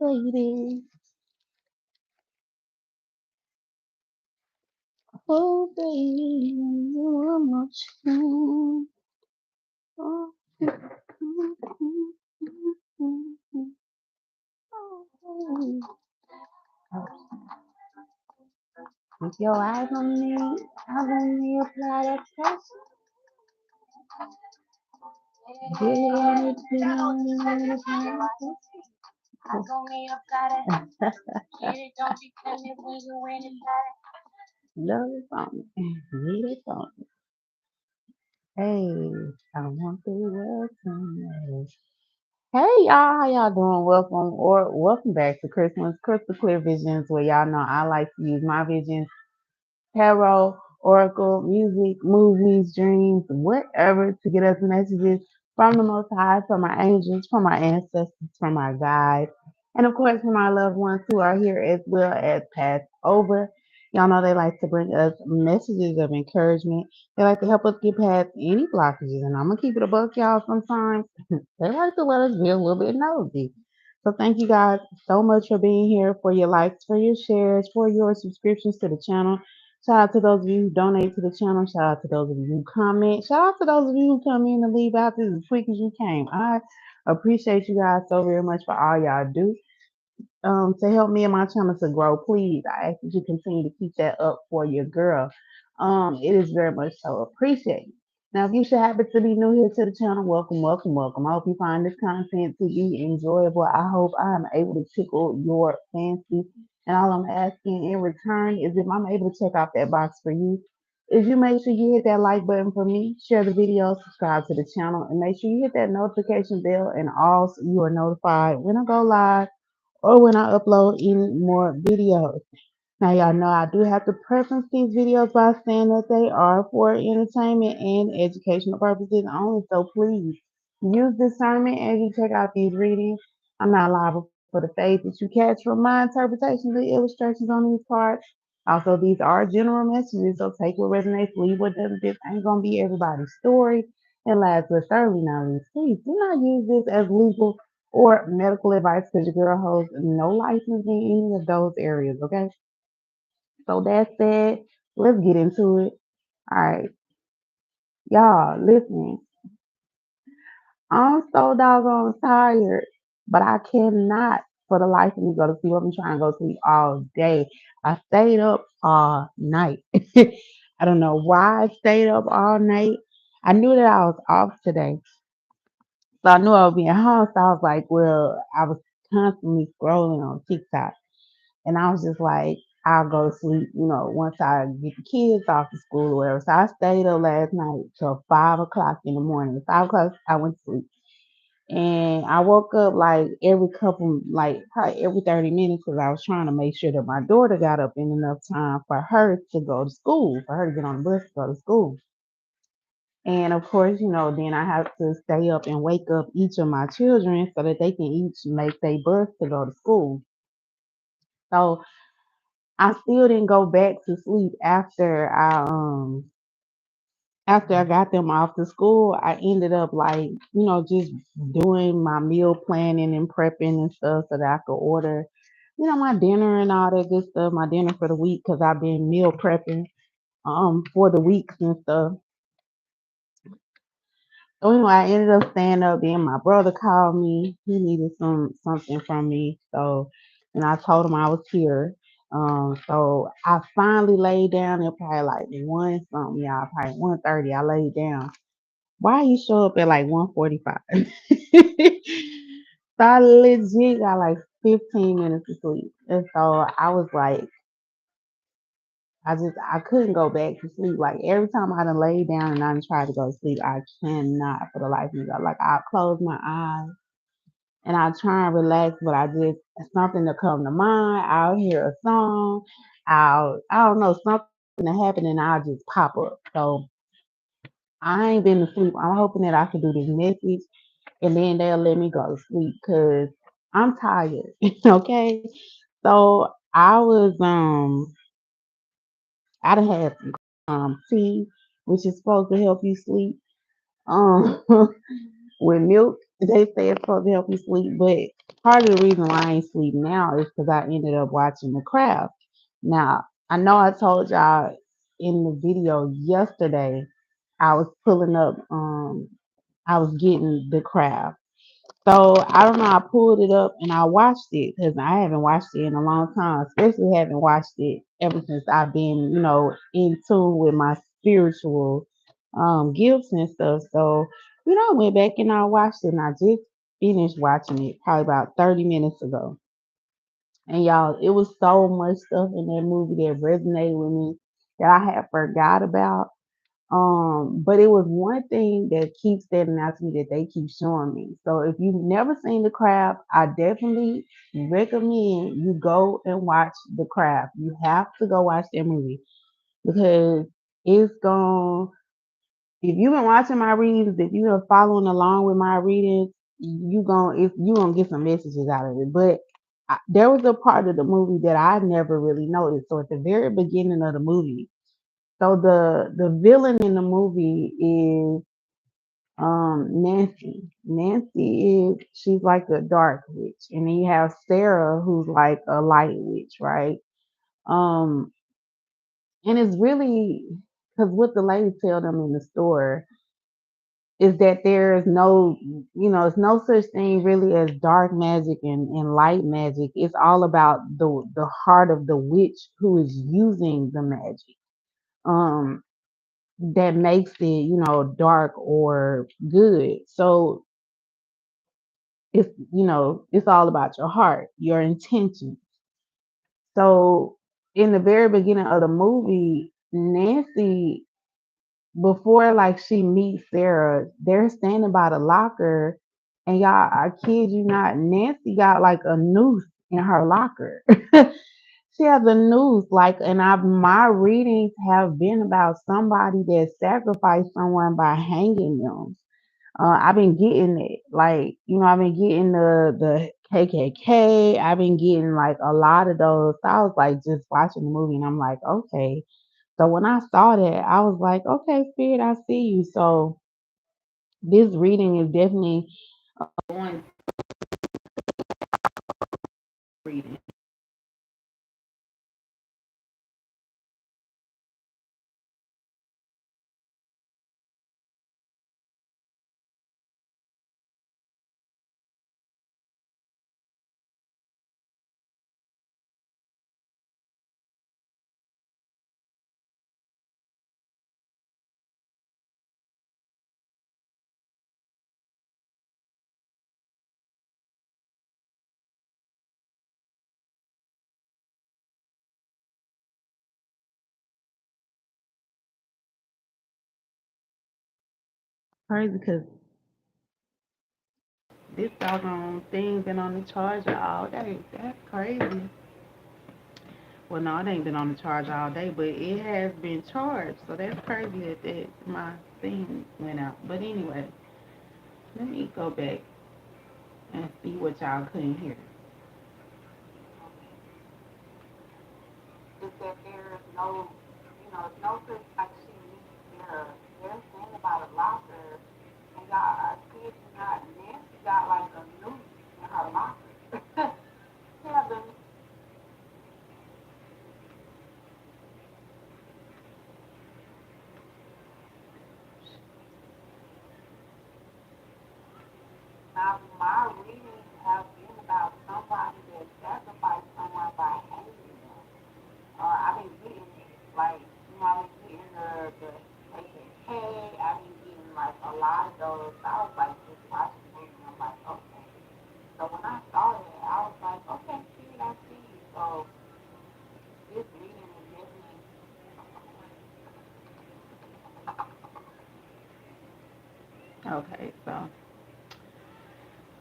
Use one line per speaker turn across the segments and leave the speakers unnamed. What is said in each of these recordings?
lady. Oh, baby, you're much too. Oh, keep your eyes on me. I'm on me, apply that pressure. Billy, love is on me. Need it on me. Hey, I want the world to know. Hey y'all, how y'all doing? Welcome back to Christmas Crystal Clear Visions, where y'all know I like to use my visions, tarot, oracle, music, movies, dreams, whatever to get us messages from the Most High, from my angels, from my ancestors, from my guides, and of course from my loved ones who are here as well as passed over. Y'all know they like to bring us messages of encouragement. They like to help us get past any blockages, and I'm gonna keep it a buck, y'all. Sometimes they like to let us be a little bit nosy. So thank you guys so much for being here, for your likes, for your shares, for your subscriptions to the channel. Shout out to those of you who donate to the channel. Shout out to those of you who comment. Shout out to those of you who come in and leave out this as quick as you came. I appreciate you guys so very much for all y'all do to help me and my channel to grow. Please, I ask that you continue to keep that up for your girl. It is very much so appreciated. Now, if you should happen to be new here to the channel, welcome, welcome, welcome. I hope you find this content to be enjoyable. I hope I am able to tickle your fancy. And all I'm asking in return is if I'm able to check out that box for you, is you make sure you hit that like button for me, share the video, subscribe to the channel, and make sure you hit that notification bell and all so you are notified when I go live or when I upload any more videos. Now, y'all know I do have to preference these videos by saying that they are for entertainment and educational purposes only. So please use discernment as you check out these readings. I'm not liable for the faith that you catch from my interpretation of the illustrations on these cards. Also, these are general messages, so take what resonates, leave what doesn't. This ain't gonna be everybody's story. And last but certainly not least, please do not use this as legal or medical advice because your girl holds no license in any of those areas, okay? So that said, let's get into it. All right, y'all, listen. I'm so doggone tired, but I cannot for the life of me go to sleep. I've been trying to go to sleep all day. I stayed up all night. I don't know why I stayed up all night. I knew that I was off today. So I knew I would be at home. So I was like, well, I was constantly scrolling on TikTok. And I was just like, I'll go to sleep, once I get the kids off to school or whatever. So I stayed up last night till 5 o'clock in the morning. 5 o'clock, I went to sleep. And I woke up like probably every 30 minutes because I was trying to make sure that my daughter got up in enough time for her to go to school, for her to get on the bus to go to school. And of course, then I have to stay up and wake up each of my children so that they can each make their bus to go to school. So I still didn't go back to sleep after I got them off to school. I ended up like, just doing my meal planning and prepping and stuff so that I could order, my dinner and all that good stuff, my dinner for the week because I've been meal prepping for the weeks and stuff. So anyway, I ended up staying up. Then my brother called me. He needed something from me. So, and I told him I was here. So I finally laid down at probably like 1 something, y'all, probably 1:30. I laid down. Why you show up at like 1:45? So I legit got like 15 minutes of sleep. And so I was like, I couldn't go back to sleep. Like every time I done laid down and I done tried to go to sleep, I cannot for the life of me. Like I close my eyes and I try and relax, but I just something to come to mind. I'll hear a song. I don't know, something to happen and I'll just pop up. So I ain't been to sleep. I'm hoping that I can do this message and then they'll let me go to sleep because I'm tired. Okay. So I done had some tea, which is supposed to help you sleep. Um with milk. They say it's supposed to help you sleep, but part of the reason why I ain't sleep now is because I ended up watching The Craft. Now, I know I told y'all in the video yesterday I was pulling up, I was getting The Craft. So I don't know. I pulled it up and I watched it because I haven't watched it in a long time. Especially haven't watched it ever since I've been, in tune with my spiritual gifts and stuff. So, I went back and I watched it and I just finished watching it probably about 30 minutes ago. And y'all, it was so much stuff in that movie that resonated with me that I had forgot about. But it was one thing that keeps standing out to me that they keep showing me. So if you've never seen The Craft, I definitely recommend you go and watch The Craft. You have to go watch that movie because it's going if you've been watching my readings, if you are following along with my readings, you gonna get some messages out of it. But there was a part of the movie that I never really noticed. So at the very beginning of the movie, so the villain in the movie is Nancy. Nancy is she's like a dark witch, and then you have Sarah who's like a light witch, right? Um, and it's really because what the lady tell them in the store is that there's no, it's no such thing really as dark magic and light magic. It's all about the heart of the witch who is using the magic. Um, that makes it, dark or good. So it's all about your heart, your intention. So in the very beginning of the movie, Nancy, before like she meets Sarah, they're standing by the locker, and y'all, I kid you not, Nancy got like a noose in her locker. She has a noose, like, and my readings have been about somebody that sacrificed someone by hanging them. I've been getting it, like, I've been getting the KKK. I've been getting like a lot of those. So I was like just watching the movie, and I'm like, okay. So when I saw that, I was like, okay, Spirit, I see you. So this reading is definitely going reading. Crazy because this doggone thing been on the charger all day. That's crazy. Well, no, it ain't been on the charge all day, but it has been charged. So that's crazy that my thing went out. But anyway, let me go back and see what y'all couldn't hear. Is that there's no, no such like she needs there. They're saying about a locker, and y'all, I kid you not, Nancy got like a noose in her locker. Yeah, but now my readings have been about somebody that sacrificed someone by hanging them. I've been getting it, like, I've been getting the KKK, I've been getting like a lot of those. I was like just watching the movie, and I'm like, okay. So when I saw it, I was like, okay, see, I see you. So this reading is definitely okay. So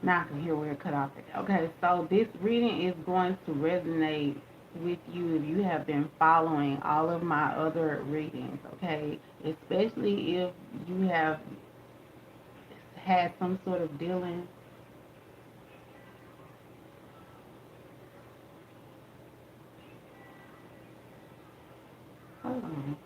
now I can hear where it cut off at. Okay, so this reading is going to resonate with you if you have been following all of my other readings, okay? Especially if you have had some sort of dealing. Hold on.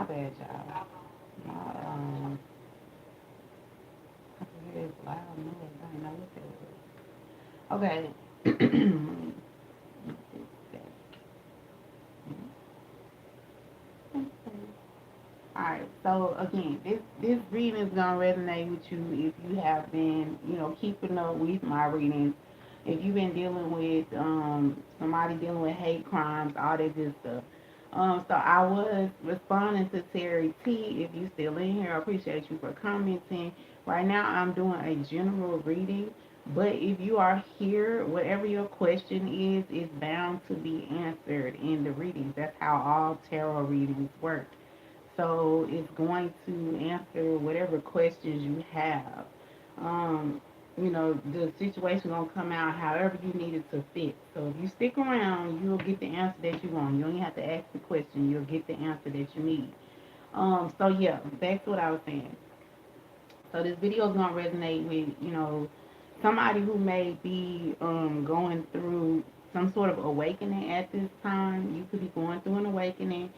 bad, y'all. My, I can hear this loud noise. I didn't know what that was. Okay. Alright, so again, this reading is gonna resonate with you if you have been, keeping up with my readings. If you've been dealing with somebody dealing with hate crimes, all that good stuff. So I was responding to Terry T. If you still in here, I appreciate you for commenting. Right now, I'm doing a general reading, but if you are here, whatever your question is bound to be answered in the readings. That's how all tarot readings work. So it's going to answer whatever questions you have. Um, the situation gonna come out however you need it to fit. So if you stick around, you'll get the answer that you want. You don't even have to ask the question. You'll get the answer that you need. So yeah, back to what I was saying. So this video is gonna resonate with somebody who may be going through some sort of awakening at this time. You could be going through an awakening.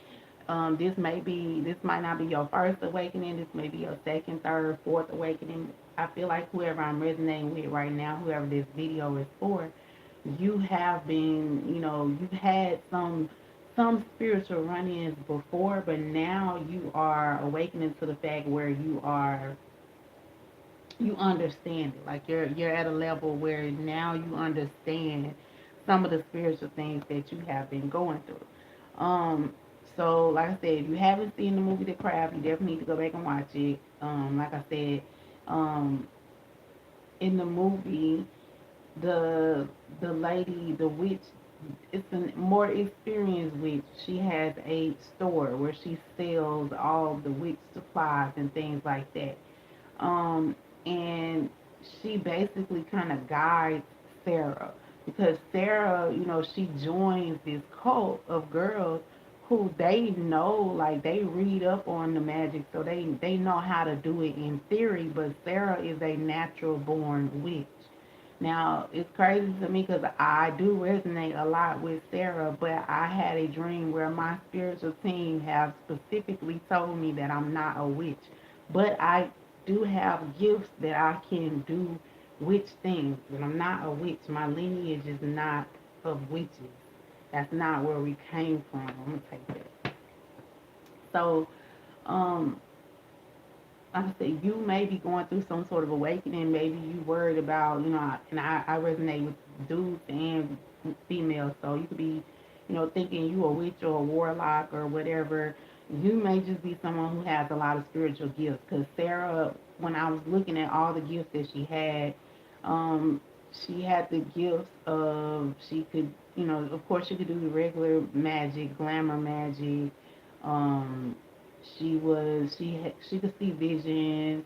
This might not be your first awakening. This may be your second, third, fourth awakening. I feel like whoever I'm resonating with right now, whoever this video is for, you have been, you've had some spiritual run-ins before, but now you are awakening to the fact where you understand it. Like you're at a level where now you understand some of the spiritual things that you have been going through. So like I said, if you haven't seen the movie The Craft, you definitely need to go back and watch it. Like I said, um, in the movie, the the lady, the witch, it's a more experienced witch. She has a store where she sells all the witch supplies and things like that. Um, and she basically kind of guides Sarah because Sarah, she joins this cult of girls who they know, like they read up on the magic, so they know how to do it in theory. But Sarah is a natural born witch. Now, it's crazy to me because I do resonate a lot with Sarah, but I had a dream where my spiritual team have specifically told me that I'm not a witch. But I do have gifts that I can do witch things, but I'm not a witch. My lineage is not of witches. That's not where we came from. I'm going to take that. So, um, like I said, you may be going through some sort of awakening. Maybe you worried about, and I resonate with dudes and females. So you could be, thinking you a witch or a warlock or whatever. You may just be someone who has a lot of spiritual gifts. Because Sarah, when I was looking at all the gifts that um, she had the gifts of, she could, of course, she could do the regular magic, glamour magic. Um, she could see visions.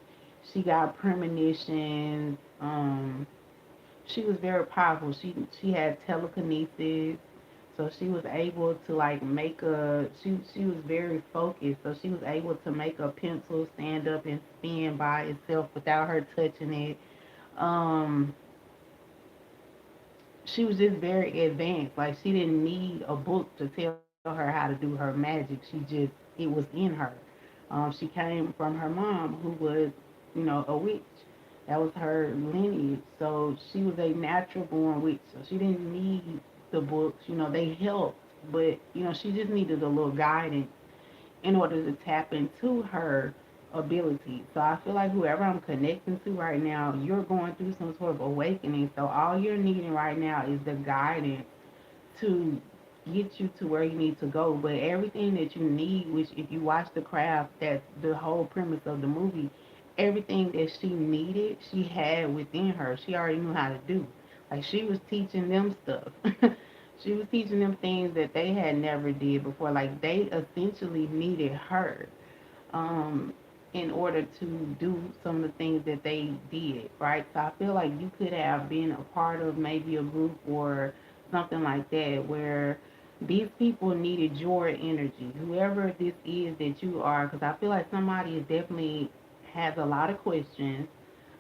She got premonitions. She was very powerful. She had telekinesis, so she was able to like make a. She was very focused, so she was able to make a pencil stand up and spin by itself without her touching it. Um, she was just very advanced. Like she didn't need a book to tell her how to do her magic. It was in her. She came from her mom, who was, a witch. That was her lineage. So she was a natural born witch. So she didn't need the books. They helped, but she just needed a little guidance in order to tap into her ability. So I feel like whoever I'm connecting to right now, you're going through some sort of awakening. So all you're needing right now is the guidance to get you to where you need to go. But everything that you need, which if you watch The Craft, that's the whole premise of the movie, everything that she needed, she had within her. She already knew how to do. Like she was teaching them stuff. She was teaching them things that they had never did before. Like they essentially needed her um, in order to do some of the things that they did, right? So I feel like you could have been a part of maybe a group or something like that where these people needed your energy, whoever this is that you are, because I feel like somebody is definitely has a lot of questions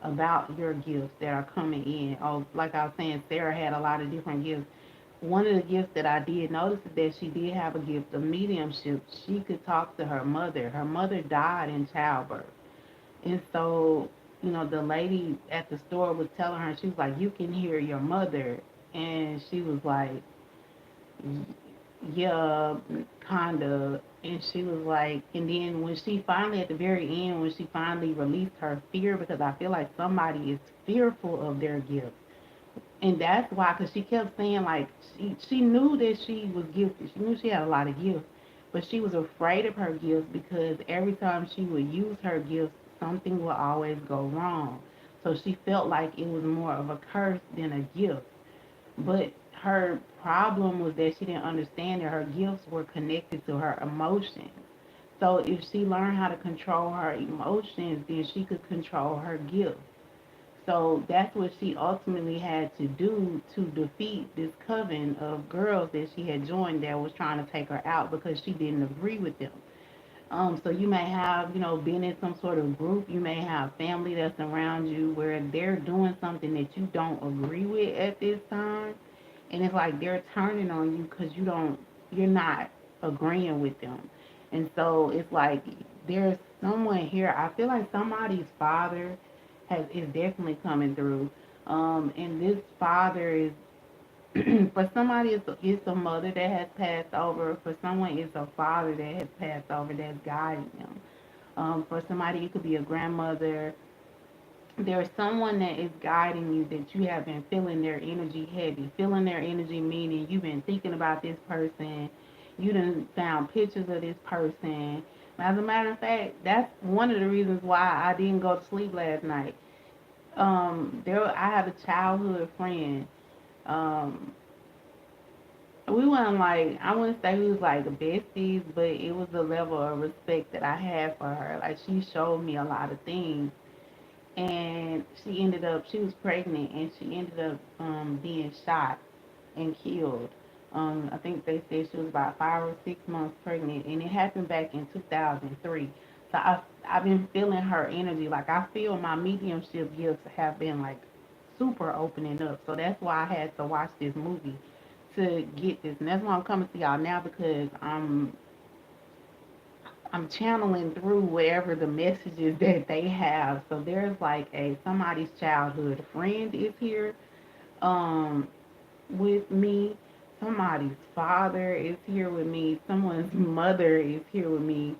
about your gifts that are coming in. Oh, like I was saying, Sarah had a lot of different gifts one of the gifts that I did notice is that she did have a gift of mediumship. She could talk to her mother. Her mother died in childbirth. And so, the lady at the store was telling her, she was like, "You can hear your mother." And she was like, "Yeah, kind of." And she was like, and then when she finally, at the very end, when she finally released her fear, because I feel like somebody is fearful of their gift. And that's why, because she kept saying, like, she knew that she was gifted. She knew she had a lot of gifts. But she was afraid of her gifts because every time she would use her gifts, something would always go wrong. So she felt like it was more of a curse than a gift. But her problem was that she didn't understand that her gifts were connected to her emotions. So if she learned how to control her emotions, then she could control her gifts. So that's what she ultimately had to do to defeat this coven of girls that she had joined that was trying to take her out because she didn't agree with them. So you may have, been in some sort of group. You may have family that's around you where they're doing something that you don't agree with at this time, and it's like they're turning on you because you're not agreeing with them, and so it's like there's someone here. I feel like somebody's father is definitely coming through, and this father is for somebody, it's a mother that has passed over. For someone, it's a father that has passed over that's guiding them. For somebody, it could be a grandmother. There's someone that is guiding you that you have been feeling their energy heavy. Feeling their energy meaning you've been thinking about this person. You done found pictures of this person. As a matter of fact, that's one of the reasons why I didn't go to sleep last night. I have a childhood friend. Um, we weren't like, I wouldn't say we was like besties, but it was a level of respect that I had for her. Like she showed me a lot of things, and she was pregnant, and she ended up being shot and killed. I think they said she was about 5 or 6 months pregnant, and it happened back in 2003. So I've been feeling her energy. Like I feel my mediumship gifts have been like super opening up. So that's why I had to watch this movie to get this, and that's why I'm coming to y'all now because I'm channeling through wherever the messages that they have. So there's like a somebody's childhood friend is here. Um, with me. Somebody's father is here with me. Someone's mother is here with me.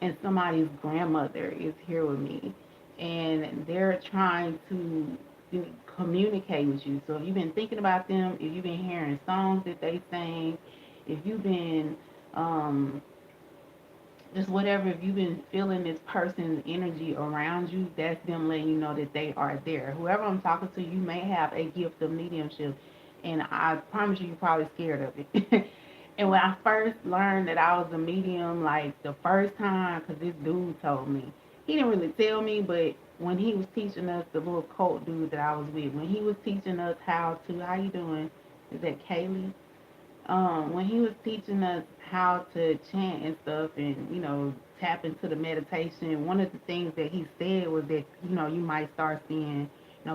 And somebody's grandmother is here with me. And they're trying to communicate with you. So if you've been thinking about them, if you've been hearing songs that they sing, if you've been just whatever, if you've been feeling this person's energy around you, that's them letting you know that they are there. Whoever I'm talking to, you may have a gift of mediumship, and I promise you, you're probably scared of it. And when I first learned that I was a medium, like the first time, because this dude told me, he didn't really tell me, but when he was teaching us, the little cult dude that I was with, when he was teaching us how you doing? Is that Kaylee? When he was teaching us how to chant and stuff and, tap into the meditation, one of the things that he said was that, you might start seeing,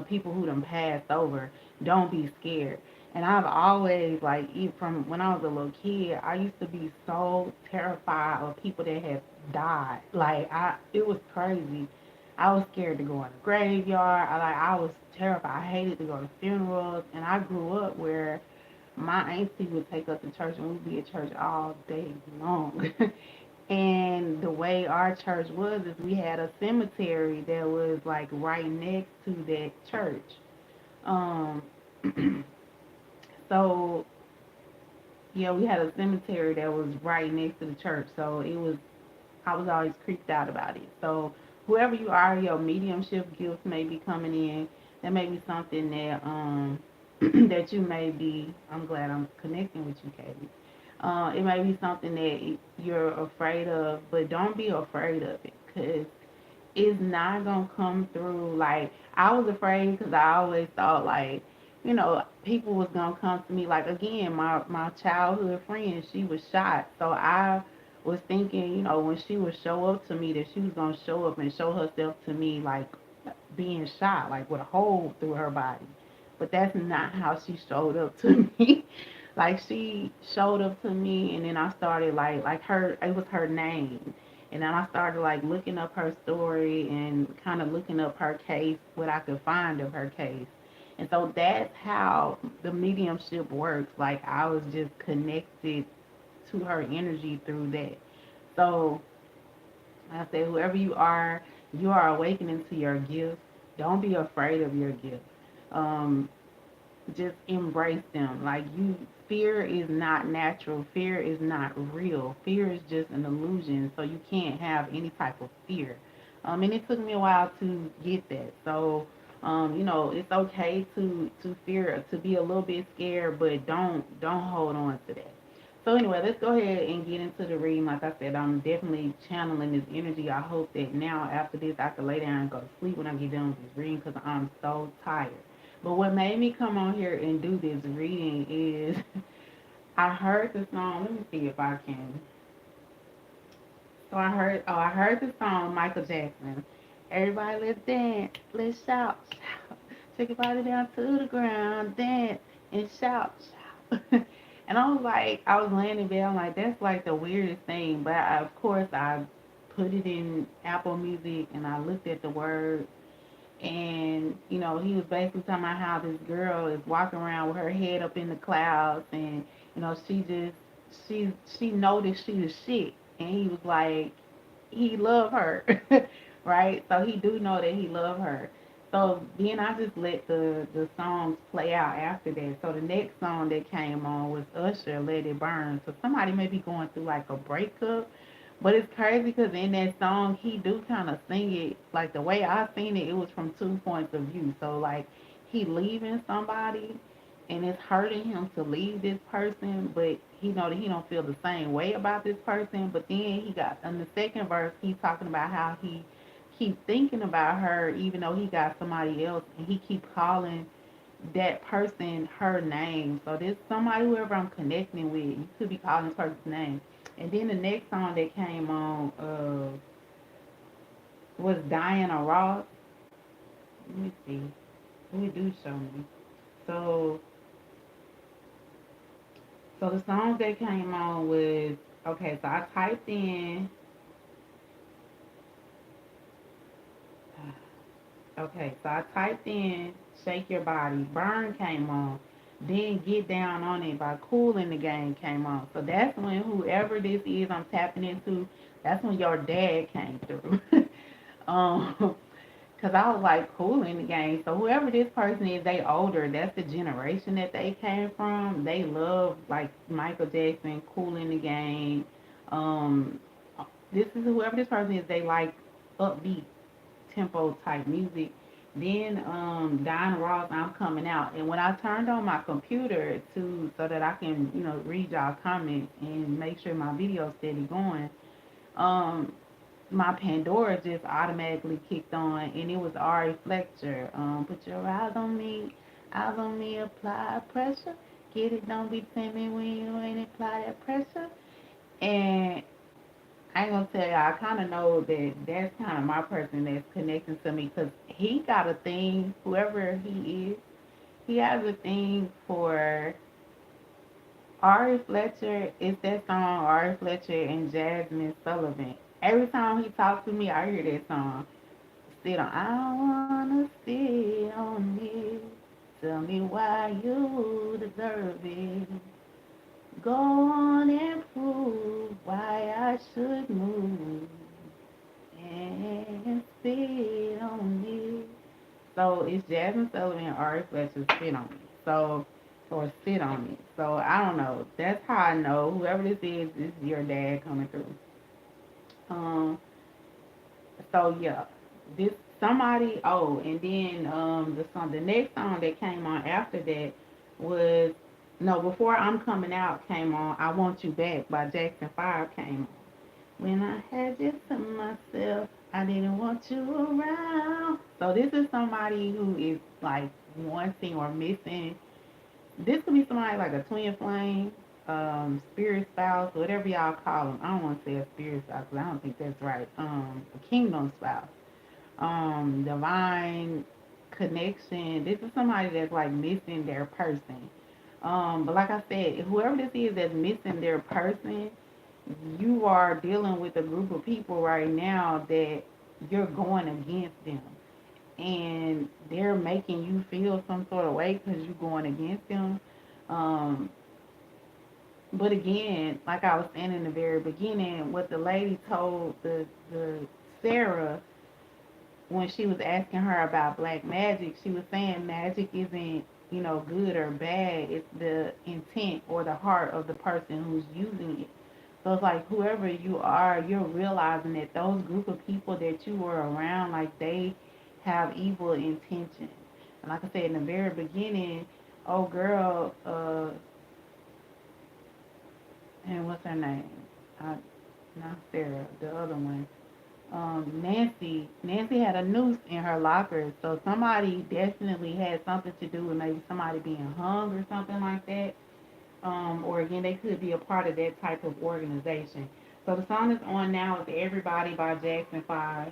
people who done passed over. Don't be scared. And I've always, like, even from when I was a little kid, I used to be so terrified of people that had died. Like, it was crazy. I was scared to go in the graveyard. I was terrified. I hated to go to funerals. And I grew up where my auntie would take us to church and we'd be at church all day long. And the way our church was is we had a cemetery that was like right next to that church. Um, so yeah, we had a cemetery that was right next to the church. So I was always creeped out about it. So whoever you are, your mediumship gifts may be coming in. That may be something that that you may be. I'm glad I'm connecting with you, Katie. It may be something that you're afraid of, but don't be afraid of it because it's not gonna come through. Like I was afraid because I always thought like, people was gonna come to me. Like again, my childhood friend, she was shot, so I was thinking, when she would show up to me, that she was gonna show up and show herself to me like being shot, like with a hole through her body. but that's not how she showed up to me. Like she showed up to me, and then I started like her. It was her name, and then I started like looking up her story and kind of looking up her case, what I could find of her case. And so that's how the mediumship works. Like I was just connected to her energy through that. So I said, whoever you are awakening to your gift. Don't be afraid of your gift. Um, just embrace them. Like you, fear is not natural. Fear is not real. Fear is just an illusion. So you can't have any type of fear. And it took me a while to get that. So, it's okay to fear, to be a little bit scared, but don't hold on to that. So anyway, let's go ahead and get into the reading. Like I said, I'm definitely channeling this energy. I hope that now after this I can lay down and go to sleep when I get done with this reading because I'm so tired. But what made me come on here and do this reading is I heard the song. Let me see if I can. So I heard the song Michael Jackson. Everybody let's dance, let's shout, shout. Take your body down to the ground, dance and shout, shout. And I was like, I was laying in bed, I'm like, that's like the weirdest thing. But of course I put it in Apple Music and I looked at the words, and he was basically talking about how this girl is walking around with her head up in the clouds, and she noticed she was shit, and he was like, he loved her. Right, so he do know that he loved her. So then I just let the songs play out after that. So the next song that came on was Usher, Let It Burn. So somebody may be going through like a breakup, but it's crazy because in that song, he do kind of sing it like the way I seen it. It was from two points of view. So like he leaving somebody, and it's hurting him to leave this person, but he know that he don't feel the same way about this person. But then he got in the second verse, he's talking about how he keep thinking about her, even though he got somebody else, and he keep calling that person her name. So this somebody, whoever I'm connecting with, you could be calling this person's name. And then the next song that came on was Diana Ross. Let me see. Who it do show me? So so the songs that came on was, okay, so I typed in, okay, so I typed in Shake Your Body. Burn came on. Then Get Down on It by Cool in the Game came on. So that's when whoever this is I'm tapping into, that's when your dad came through. um, Cause I was like Cool in the Game. So whoever this person is, they older. That's the generation that they came from. They love like Michael Jackson, Cool in the Game. Um, this is whoever this person is. They like upbeat tempo type music. Then Diana Ross, I'm Coming Out. And when I turned on my computer to so that I can read y'all comments and make sure my video steady going, um, my Pandora just automatically kicked on, and it was Ari Fletcher. Put your eyes on me, apply pressure. Get it, don't be timid when you ain't apply that pressure. And I ain't gonna tell you, I kind of know that that's kind of my person that's connecting to me because he got a thing, whoever he is, he has a thing for Ari Fletcher. It's that song, Ari Fletcher and Jasmine Sullivan. Every time he talks to me, I hear that song. Sit on, I wanna sit on it. Tell me why you deserve it. Go on and prove why I should move and sit on it. So it's Jasmine Sullivan and Ari Fletcher, Sit on it. So, or Sit on it. So I don't know. That's how I know whoever this is your dad coming through. Um, so yeah, this somebody. Oh, and then the next song that came on after that was, no, before I'm Coming Out came on. I Want You Back by Jackson 5 came on. When I had you to myself, I didn't want you around. So this is somebody who is like wanting or missing. This could be somebody like a twin flame, spirit spouse, whatever y'all call them. I don't want to say a spirit spouse because I don't think that's right. A kingdom spouse, divine connection. This is somebody that's like missing their person. But like I said, whoever this is that's missing their person, you are dealing with a group of people right now that you're going against them, and they're making you feel some sort of way because you're going against them. Um, but again, like I was saying in the very beginning, what the lady told the Sarah when she was asking her about black magic, she was saying magic isn't, good or bad. It's the intent or the heart of the person who's using it. So it's like whoever you are, you're realizing that those group of people that you were around, like they have evil intentions. And like I said in the very beginning, oh girl, and what's her name? Uh, Not Sarah, the other one. Nancy had a noose in her locker, so somebody definitely had something to do with maybe somebody being hung or something like that. Or again, they could be a part of that type of organization. So the song that's on now is "Everybody" by Jackson 5.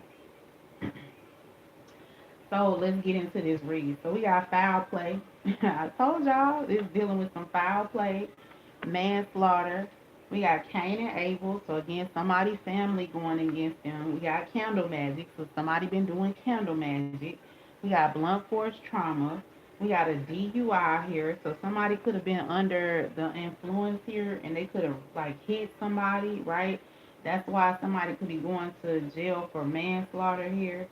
So let's get into this read. So we got foul play. I told y'all it's dealing with some foul play, manslaughter. We got Cain and Abel. So again, somebody family going against them. We got candle magic. So somebody been doing candle magic. We got blunt force trauma. We got a DUI here. So somebody could have been under the influence here and they could have like hit somebody, right? That's why somebody could be going to jail for manslaughter here.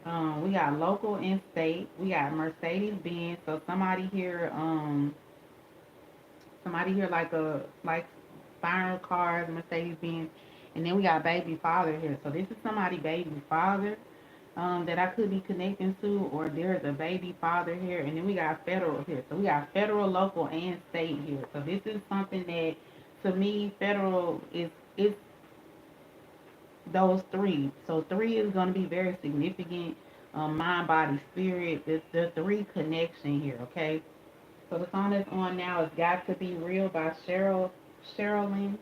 We got local and state. We got Mercedes Benz. So somebody here like foreign cars, Mercedes Benz, and then we got baby father here. So this is somebody baby father that I could be connecting to, or there's a baby father here, and then we got federal here. So we got federal, local, and state here. So this is something that to me federal is those three. So three is going to be very significant. Mind, body, spirit. The three connection here. Okay. So the song that's on now is "Got to Be Real" by Sherilyn.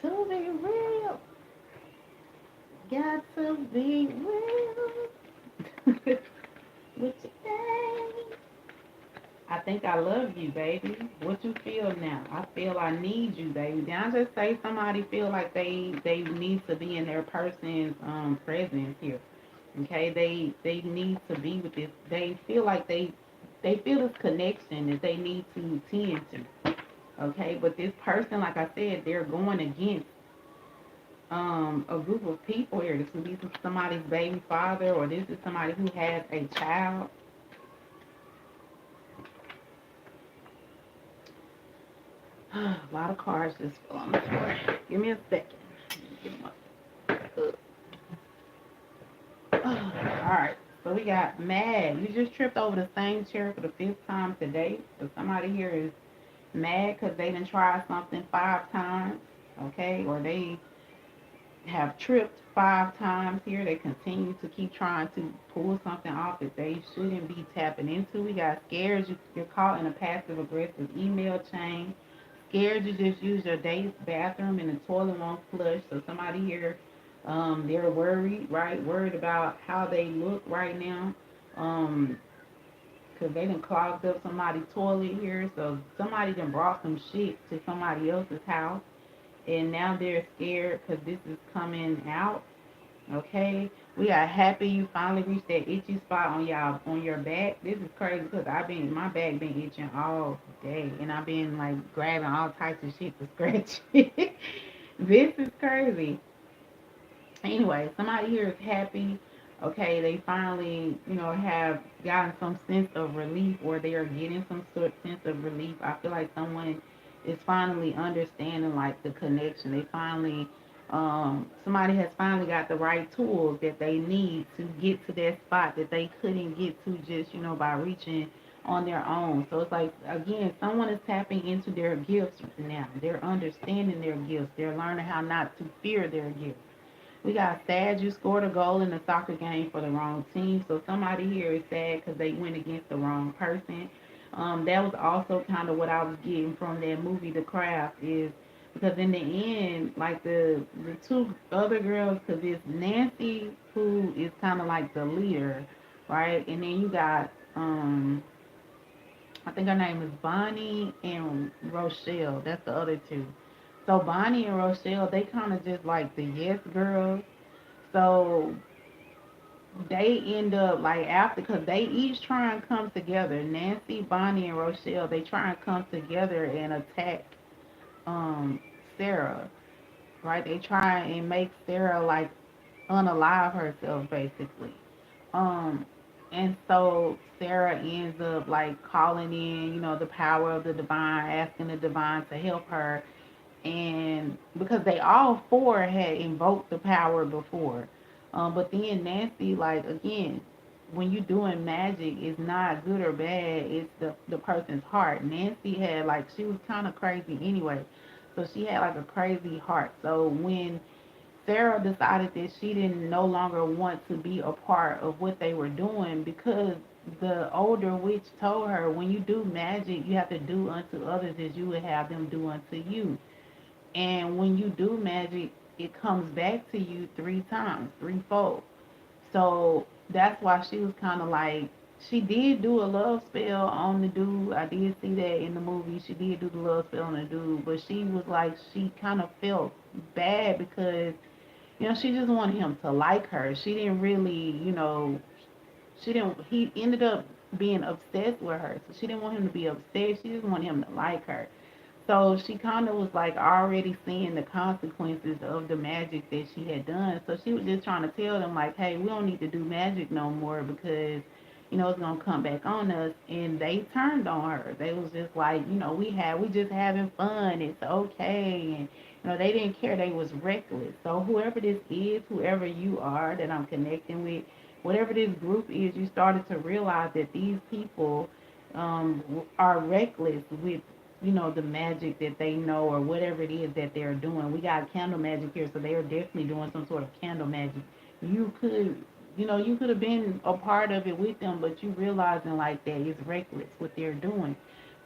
To be real, got to be real. What you think? I think I love you, baby. What you feel now? I feel I need you, baby. Did I just say somebody feel like they need to be in their person's presence here? Okay, they need to be with this. They feel like they feel this connection that they need to tend to. Okay, but this person, like I said, they're going against a group of people here. This could be somebody's baby father, or this is somebody who has a child. A lot of cards just fell on the floor. Give me a second. Get 'em up. All right. So we got mad. You just tripped over the same chair for the fifth time today. So somebody here is mad because they didn't try something 5 times. Okay, or they have tripped 5 times here. They continue to keep trying to pull something off that they shouldn't be tapping into. We got scared. You're caught in a passive aggressive email chain. Scared you just use your date's bathroom and the toilet won't flush. So somebody here, they're worried, right? Worried about how they look right now. Because they done clogged up somebody's toilet here. So somebody done brought some shit to somebody else's house and now they're scared because this is coming out. Okay, we are happy you finally reached that itchy spot on your back. This is crazy because my back been itching all day, and I've been like grabbing all types of shit to scratch it. This is crazy. Anyway, somebody here is happy. Okay, they finally, have gotten some sense of relief, or they are getting some sort of sense of relief. I feel like someone is finally understanding like the connection. Somebody has finally got the right tools that they need to get to that spot that they couldn't get to just, by reaching on their own. So it's like again, someone is tapping into their gifts now. They're understanding their gifts. They're learning how not to fear their gifts. We got sad. You scored a goal in a soccer game for the wrong team. So somebody here is sad because they went against the wrong person. That was also kind of what I was getting from that movie, The Craft. Is Because in the end, like the two other girls, because it's Nancy who is kind of like the leader, right? And then you got I think her name is Bonnie and Rochelle. That's the other two. So Bonnie and Rochelle, they kind of just like the yes girls. So they end up like after, because they each try and come together. Nancy, Bonnie, and Rochelle, they try and come together and attack um Sarah, right? They try and make Sarah like unalive herself basically. Um and so Sarah ends up like calling in, the power of the divine, asking the divine to help her, and because they all four had invoked the power before. But then Nancy, like again, when you doing magic, it's not good or bad. It's the person's heart. Nancy had like she was kind of crazy anyway, so she had like a crazy heart. So when Sarah decided that she didn't no longer want to be a part of what they were doing, because the older witch told her, when you do magic, you have to do unto others as you would have them do unto you. And when you do magic, it comes back to you three times, threefold. So that's why she was kind of like, she did do a love spell on the dude. I did see that in the movie. She did do the love spell on the dude, but she was like, she kind of felt bad because, she just wanted him to like her. She didn't really, she didn't, he ended up being obsessed with her. So she didn't want him to be obsessed. She just wanted him to like her. So she kind of was like already seeing the consequences of the magic that she had done. So she was just trying to tell them like, hey, we don't need to do magic no more because, it's gonna come back on us. And they turned on her. They was just like, we just having fun. It's okay. And they didn't care. They was reckless. So whoever this is, whoever you are that I'm connecting with, whatever this group is, you started to realize that these people are reckless with the magic that they know or whatever it is that they're doing. We got candle magic here, so they are definitely doing some sort of candle magic. You could, you could have been a part of it with them, but you realizing like that it's reckless what they're doing.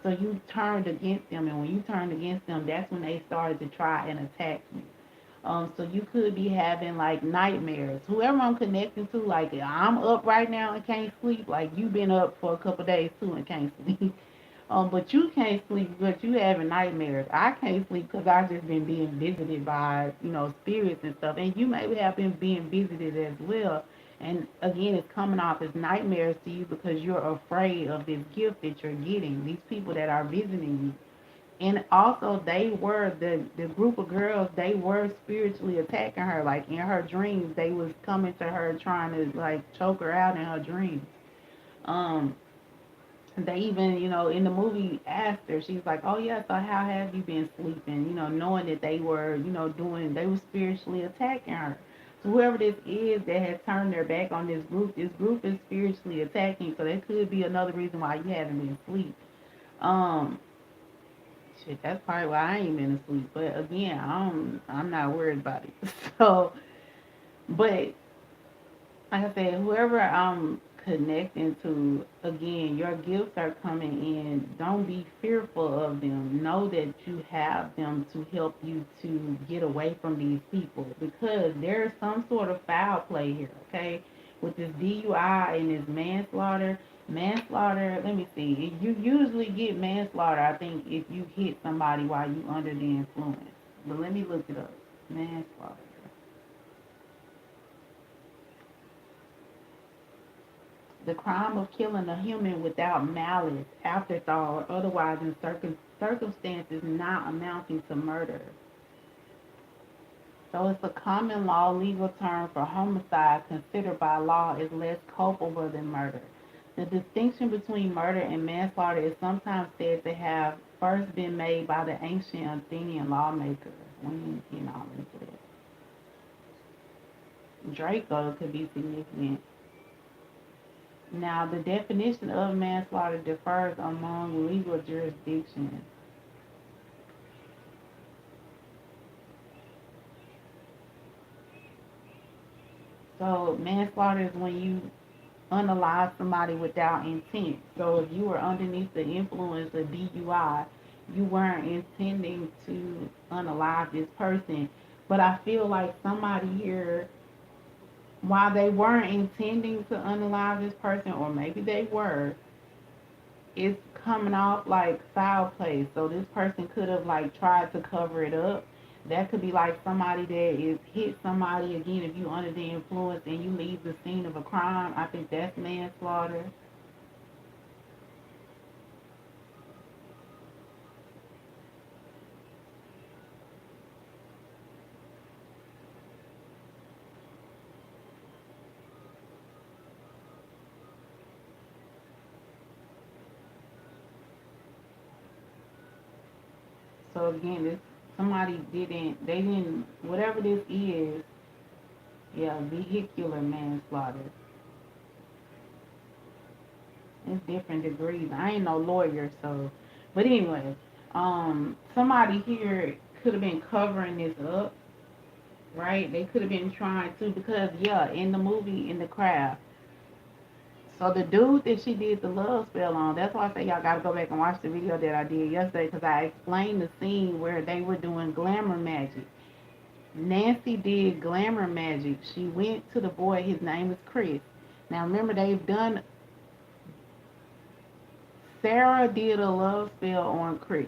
So you turned against them, and when you turned against them, that's when they started to try and attack you. So you could be having like nightmares. Whoever I'm connecting to, like I'm up right now and can't sleep. Like you've been up for a couple days too and can't sleep. But you can't sleep because you having nightmares. I can't sleep because I've just been being visited by, spirits and stuff. And you maybe have been being visited as well. And again, it's coming off as nightmares to you because you're afraid of this gift that you're getting. These people that are visiting you. And also, they were the group of girls. They were spiritually attacking her. Like in her dreams, they was coming to her trying to like choke her out in her dreams. Um, they even, in the movie asked her, she's like, oh yeah, so how have you been sleeping? Knowing that they were, they were spiritually attacking her. So whoever this is that has turned their back on this group is spiritually attacking. So that could be another reason why you haven't been asleep. Um, shit, that's probably why I ain't been asleep. But again, I'm not worried about it. So, but like I said, whoever I'm connecting to, again, your gifts are coming in. Don't be fearful of them. Know that you have them to help you to get away from these people because there's some sort of foul play here, okay? With this DUI and this manslaughter. Manslaughter, let me see. You usually get manslaughter, I think, if you hit somebody while you under the influence. But let me look it up. Manslaughter. The crime of killing a human without malice, afterthought, or otherwise in circumstances not amounting to murder. So it's a common law legal term for homicide considered by law as less culpable than murder. The distinction between murder and manslaughter is sometimes said to have first been made by the ancient Athenian lawmakers. We ain't getting all into that. Draco could be significant. Now, the definition of manslaughter differs among legal jurisdictions. So, manslaughter is when you unalive somebody without intent. So, if you were underneath the influence of DUI, you weren't intending to unalive this person. But I feel like somebody here, while they weren't intending to unalive this person, or maybe they were, it's coming off like foul play. So this person could have like tried to cover it up. That could be like somebody that is hit somebody again. If you under the influence and you leave the scene of a crime, I think that's manslaughter. So again, this somebody didn't, they didn't, whatever this is, yeah, vehicular manslaughter. It's different degrees. I ain't no lawyer, so, but anyway, somebody here could have been covering this up, right? They could have been trying to, because yeah, in the movie, in the craft. So the dude that she did the love spell on, that's why I say y'all gotta go back and watch the video that I did yesterday, because I explained the scene where they were doing glamour magic. Nancy did glamour magic. She went to the boy, his name is Chris. Now remember, they've done, Sarah did a love spell on Chris.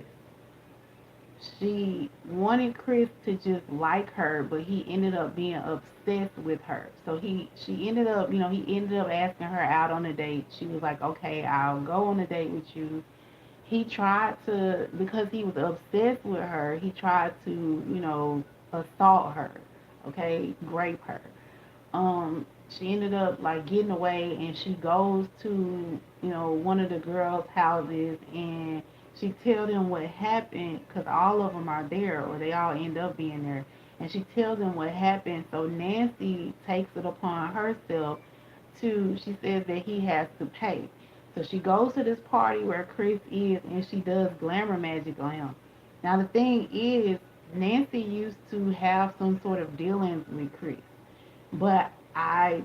She wanted Chris to just like her, but he ended up being obsessed with her. So she ended up, he ended up asking her out on a date. She was like, okay, I'll go on a date with you. He tried to, because he was obsessed with her, he tried to, assault her, okay, grape her. She ended up like getting away, and she goes to, one of the girls' houses, and she tells them what happened, because all of them are there, or they all end up being there, and she tells them what happened. So Nancy takes it upon herself to, she says that he has to pay. So she goes to this party where Chris is, and she does glamour magic on him. Now the thing is, Nancy used to have some sort of dealings with Chris, but I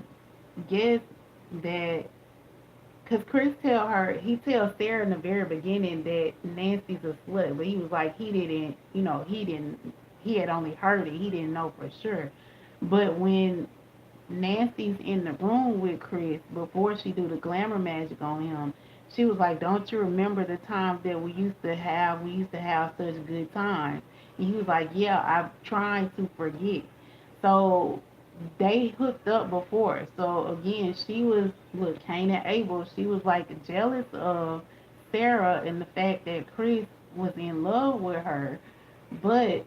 guess that, because Chris he tells Sarah in the very beginning that Nancy's a slut, but he was like, he had only heard it, he didn't know for sure. But when Nancy's in the room with Chris before she do the glamour magic on him, she was like, "Don't you remember the times that we used to have? We used to have such good times." And he was like, "Yeah, I'm trying to forget." So they hooked up before. So again, she was, look, Cain and Abel. She was like jealous of Sarah and the fact that Chris was in love with her, but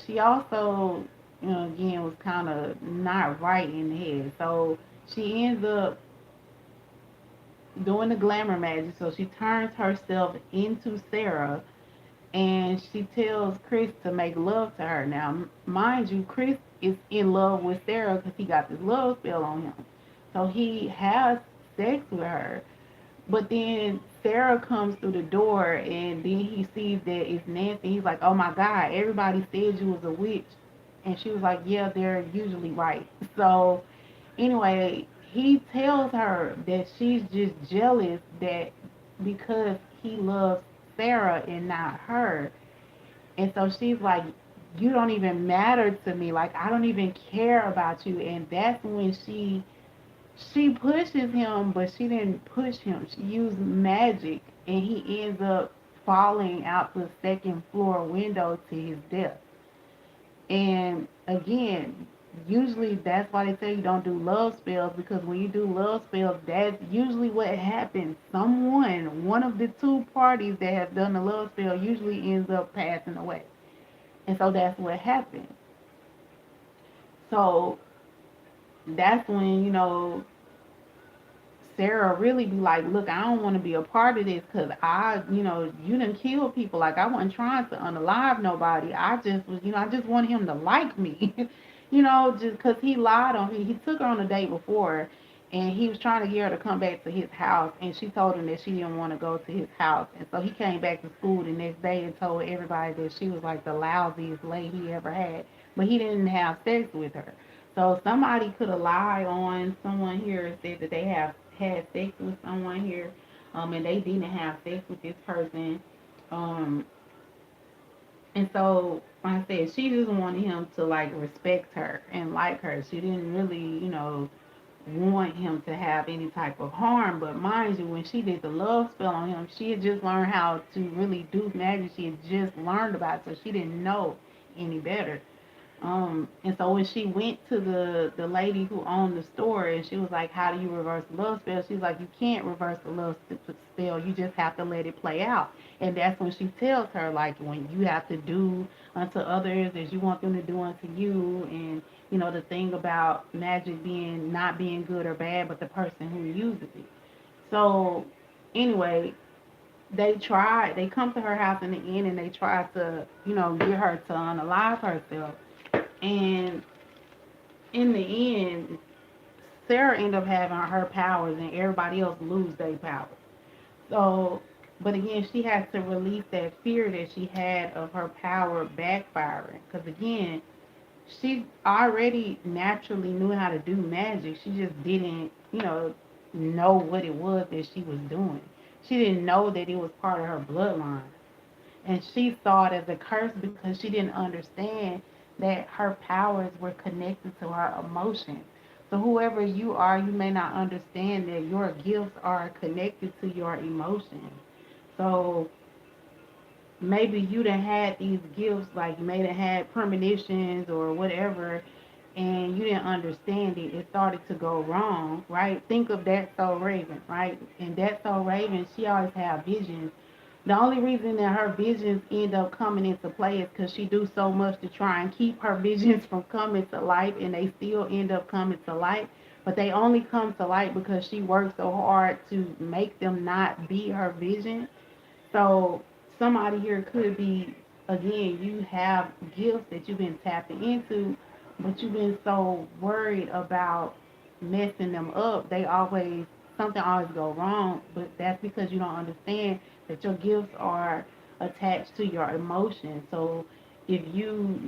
she also, again, was kind of not right in the head. So she ends up doing the glamour magic. So she turns herself into Sarah, and she tells Chris to make love to her. Now, mind you, Chris is in love with Sarah because he got this love spell on him. So he has sex with her. But then Sarah comes through the door, and then he sees that it's Nancy. He's like, "Oh my God, everybody said you was a witch." And she was like, "Yeah, they're usually right." So anyway, he tells her that she's just jealous that because he loves Sarah and not her. And so she's like, "You don't even matter to me. Like, I don't even care about you." And that's when she pushes him, but she didn't push him. She used magic, and he ends up falling out the second floor window to his death. And again, usually that's why they say you don't do love spells, because when you do love spells, that's usually what happens. One of the two parties that have done the love spell usually ends up passing away. And so that's what happens. So that's when, Sarah really be like, "Look, I don't want to be a part of this, because you didn't kill people. Like, I wasn't trying to unalive nobody. I just was, I just want him to like me." Just because he lied on me. He took her on a date before, and he was trying to get her to come back to his house, and she told him that she didn't want to go to his house. And so he came back to school the next day and told everybody that she was like the lousiest lady he ever had. But he didn't have sex with her. So somebody could have lied on someone here and said that they have had sex with someone here, and they didn't have sex with this person. Um, And so, like I said, she just wanted him to like respect her and like her. She didn't really, want him to have any type of harm. But mind you, when she did the love spell on him, she had just learned how to really do magic. She had just learned about it, so she didn't know any better. And so when she went to the lady who owned the store, and she was like, "How do you reverse the love spell?" She's like, "You can't reverse the love spell. You just have to let it play out." And that's when she tells her, like, when you have to do unto others as you want them to do unto you, and the thing about magic being not being good or bad, but the person who uses it. So anyway, they come to her house in the end, and they try to, get her to unalive herself. And in the end, Sarah ended up having her powers, and everybody else lose their powers. So, but again, she has to release that fear that she had of her power backfiring. Because again, she already naturally knew how to do magic. She just didn't, know what it was that she was doing. She didn't know that it was part of her bloodline. And she saw it as a curse because she didn't understand that her powers were connected to her emotions. So whoever you are, you may not understand that your gifts are connected to your emotions. So maybe you done had these gifts, like you may have had premonitions or whatever, and you didn't understand it. It started to go wrong, right? Think of that soul raven, right? And that soul raven, she always had visions. The only reason that her visions end up coming into play is because she do so much to try and keep her visions from coming to life, and they still end up coming to light. But they only come to light because she worked so hard to make them not be her vision. So somebody here could be, again, you have gifts that you've been tapping into, but you've been so worried about messing them up. Something always go wrong, but that's because you don't understand that your gifts are attached to your emotions. So if you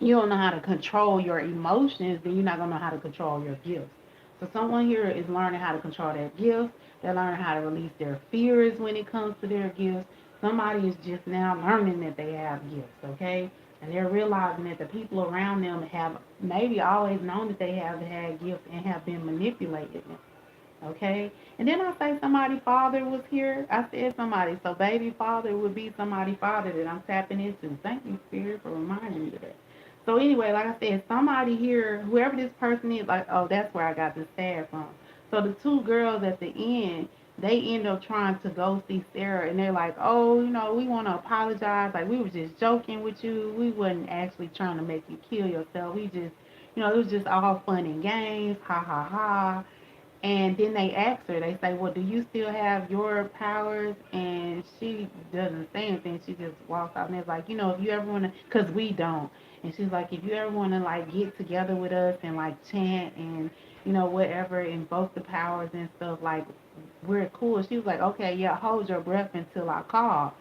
don't know how to control your emotions, then you're not gonna know how to control your gifts. So someone here is learning how to control their gifts. They're learning how to release their fears when it comes to their gifts. Somebody is just now learning that they have gifts, okay? And they're realizing that the people around them have maybe always known that they have had gifts and have been manipulated. Okay? And then I say somebody father was here. I said somebody. So baby father would be somebody father that I'm tapping into. Thank you, Spirit, for reminding me of that. So anyway, like I said, somebody here, whoever this person is, like, oh, that's where I got this tag from. So the two girls at the end, they end up trying to go see Sarah, and they're like, oh, we want to apologize. Like, we were just joking with you. We wasn't actually trying to make you kill yourself. We just, it was just all fun and games. Ha ha ha. And then they ask her, they say, well, do you still have your powers? And she doesn't say anything. She just walks out and it's like, if you ever want to, because we don't. And she's like, if you ever want to, like, get together with us and, like, chant and, whatever, invoke the powers and stuff, like, we're cool. She was like, okay, yeah, hold your breath until I call.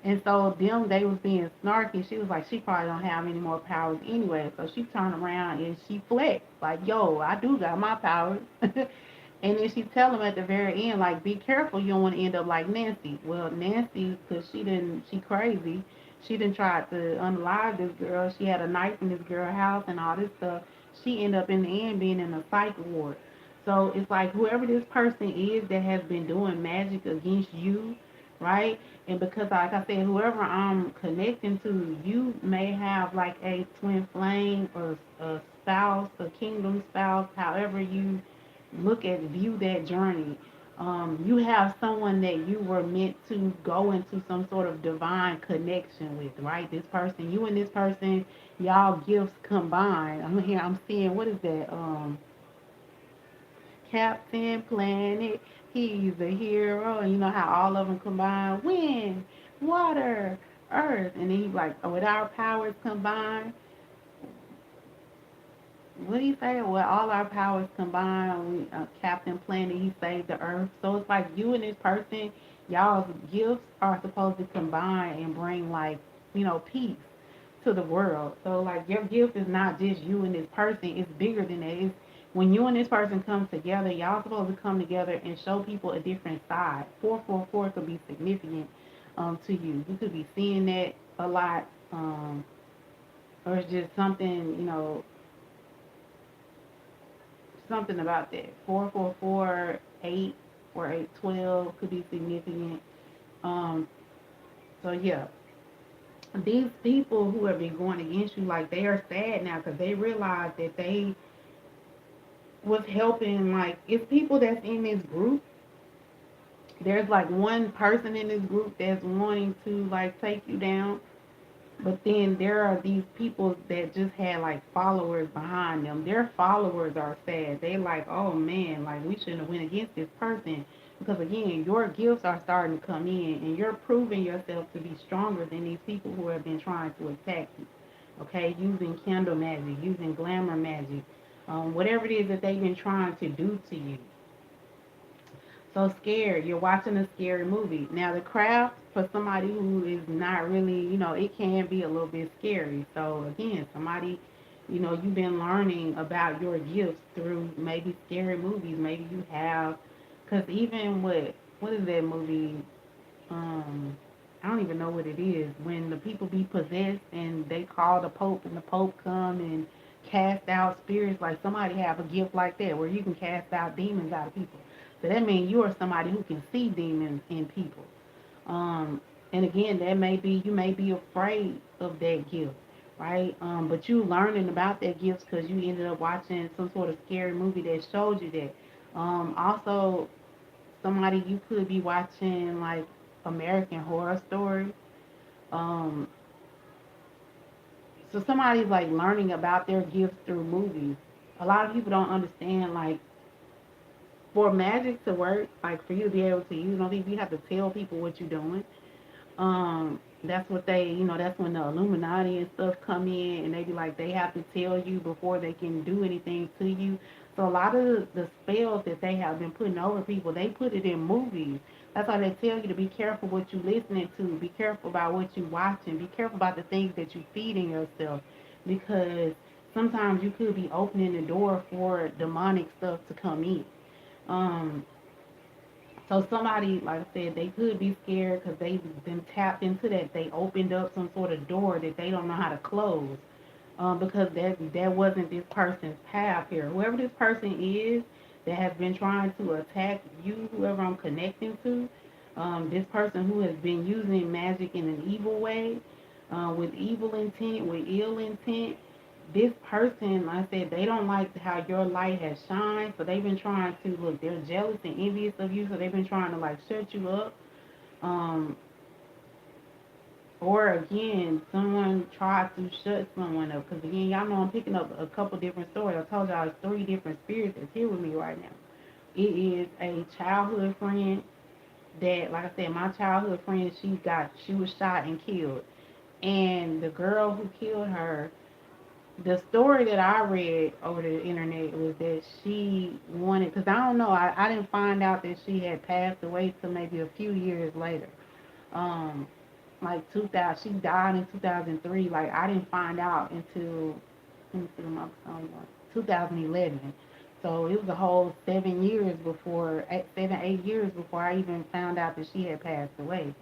And so they was being snarky. She was like, she probably don't have any more powers anyway. So she turned around and she flexed, like, yo, I do got my powers. And then she tell him at the very end, like, be careful, you don't want to end up like Nancy. Well, Nancy, because she crazy. She didn't try to unalive this girl. She had a knife in this girl's house and all this stuff. She ended up in the end being in a psych ward. So it's like whoever this person is that has been doing magic against you, right? And because, like I said, whoever I'm connecting to, you may have like a twin flame or a spouse, a kingdom spouse, however you view that journey. You have someone that you were meant to go into some sort of divine connection with, right? This person, you and this person, y'all gifts combined. I'm seeing, what is that? Captain Planet, he's a hero. And you know how all of them combine? Wind, water, earth. And then he's like, oh, with our powers combined, what do you say? Well, all our powers combined, Captain Planet, he saved the earth. So it's like you and this person, y'all's gifts are supposed to combine and bring, like, peace to the world. So like your gift is not just you and this person, it's bigger than that. It's when you and this person come together, y'all supposed to come together and show people a different side. 444 could be significant. to you. You could be seeing that a lot, or it's just something, something about that. 444, 8, or 812 could be significant. Um, so yeah, these people who have been going against you, like they are sad now because they realize that they was helping. Like it's people that's in this group. There's like one person in this group that's wanting to like take you down. But then there are these people that just had like followers behind them. Their followers are sad. They like, oh man, like we shouldn't have went against this person because again, your gifts are starting to come in, and you're proving yourself to be stronger than these people who have been trying to attack you. Okay, using candle magic, using glamour magic, whatever it is that they've been trying to do to you. So scared, you're watching a scary movie. Now the craft for somebody who is not really, it can be a little bit scary. So again, somebody, you've been learning about your gifts through maybe scary movies. Maybe you have, because even what is that movie? um I don't even know what it is. When the people be possessed and they call the Pope and the Pope come and cast out spirits, like somebody have a gift like that where you can cast out demons out of people. So that means you are somebody who can see demons in people. Um and again, that may be you may be afraid of that gift, right? But you learning about that gift because you ended up watching some sort of scary movie that showed you that. Also, somebody you could be watching like American Horror Story. Um, so somebody's like learning about their gifts through movies. A lot of people don't understand like for magic to work, like for you to be able to use, I don't think you have to tell people what you're doing. That's what that's when the Illuminati and stuff come in and they be like they have to tell you before they can do anything to you. So a lot of the spells that they have been putting over people, they put it in movies. That's why they tell you to be careful what you listening to, be careful about what you watching, be careful about the things that you feeding yourself, because sometimes you could be opening the door for demonic stuff to come in. Um, so somebody, like I said, they could be scared because they've been tapped into that. They opened up some sort of door that they don't know how to close, because that wasn't this person's path here. Whoever this person is that has been trying to attack you, whoever I'm connecting to, this person who has been using magic in an evil way, with evil intent, with ill intent, this person, like I said, they don't like how your light has shined, so they've been trying to look. They're jealous and envious of you, so they've been trying to like shut you up. Um, or again, someone tried to shut someone up. Because again, y'all know I'm picking up a couple different stories. I told y'all it's 3 different spirits that's here with me right now. It is a childhood friend that, like I said, my childhood friend, she was shot and killed. And the girl who killed her, the story that I read over the internet was that she wanted, because I don't know, I didn't find out that she had passed away till maybe a few years later. Um, like 2000, she died in 2003. Like I didn't find out until, let me see my phone, 2011. So it was a whole 7 years before, 7, 8 years before I even found out that she had passed away.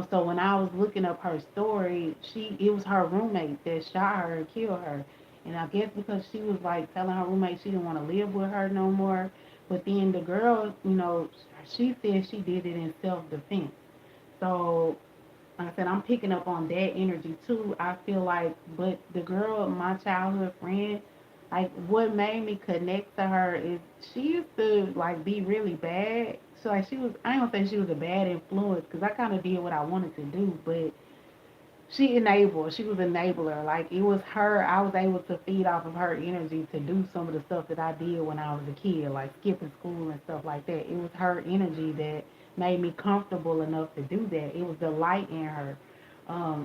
So when I was looking up her story, it was her roommate that shot her and killed her. And I guess because she was like telling her roommate she didn't want to live with her no more. But then the girl, she said she did it in self-defense. So like I said, I'm picking up on that energy too. I feel like, but the girl, my childhood friend, like what made me connect to her is she used to like be really bad. So like I ain't gonna say she was a bad influence because I kind of did what I wanted to do, but she was enabler. Like it was her, I was able to feed off of her energy to do some of the stuff that I did when I was a kid, like skipping school and stuff like that. It was her energy that made me comfortable enough to do that. It was the light in her.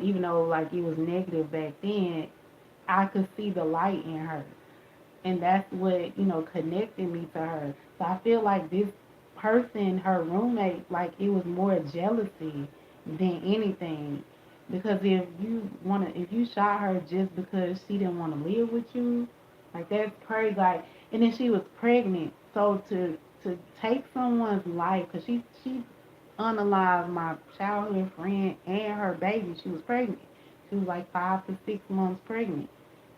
Even though like it was negative back then, I could see the light in her, and that's what connected me to her. So I feel like this person, her roommate, like it was more jealousy than anything. Because if you shot her just because she didn't want to live with you, like that's crazy. Like, and then she was pregnant, so to take someone's life, because she unalive my childhood friend and her baby. She was pregnant. She was like 5 to 6 months pregnant,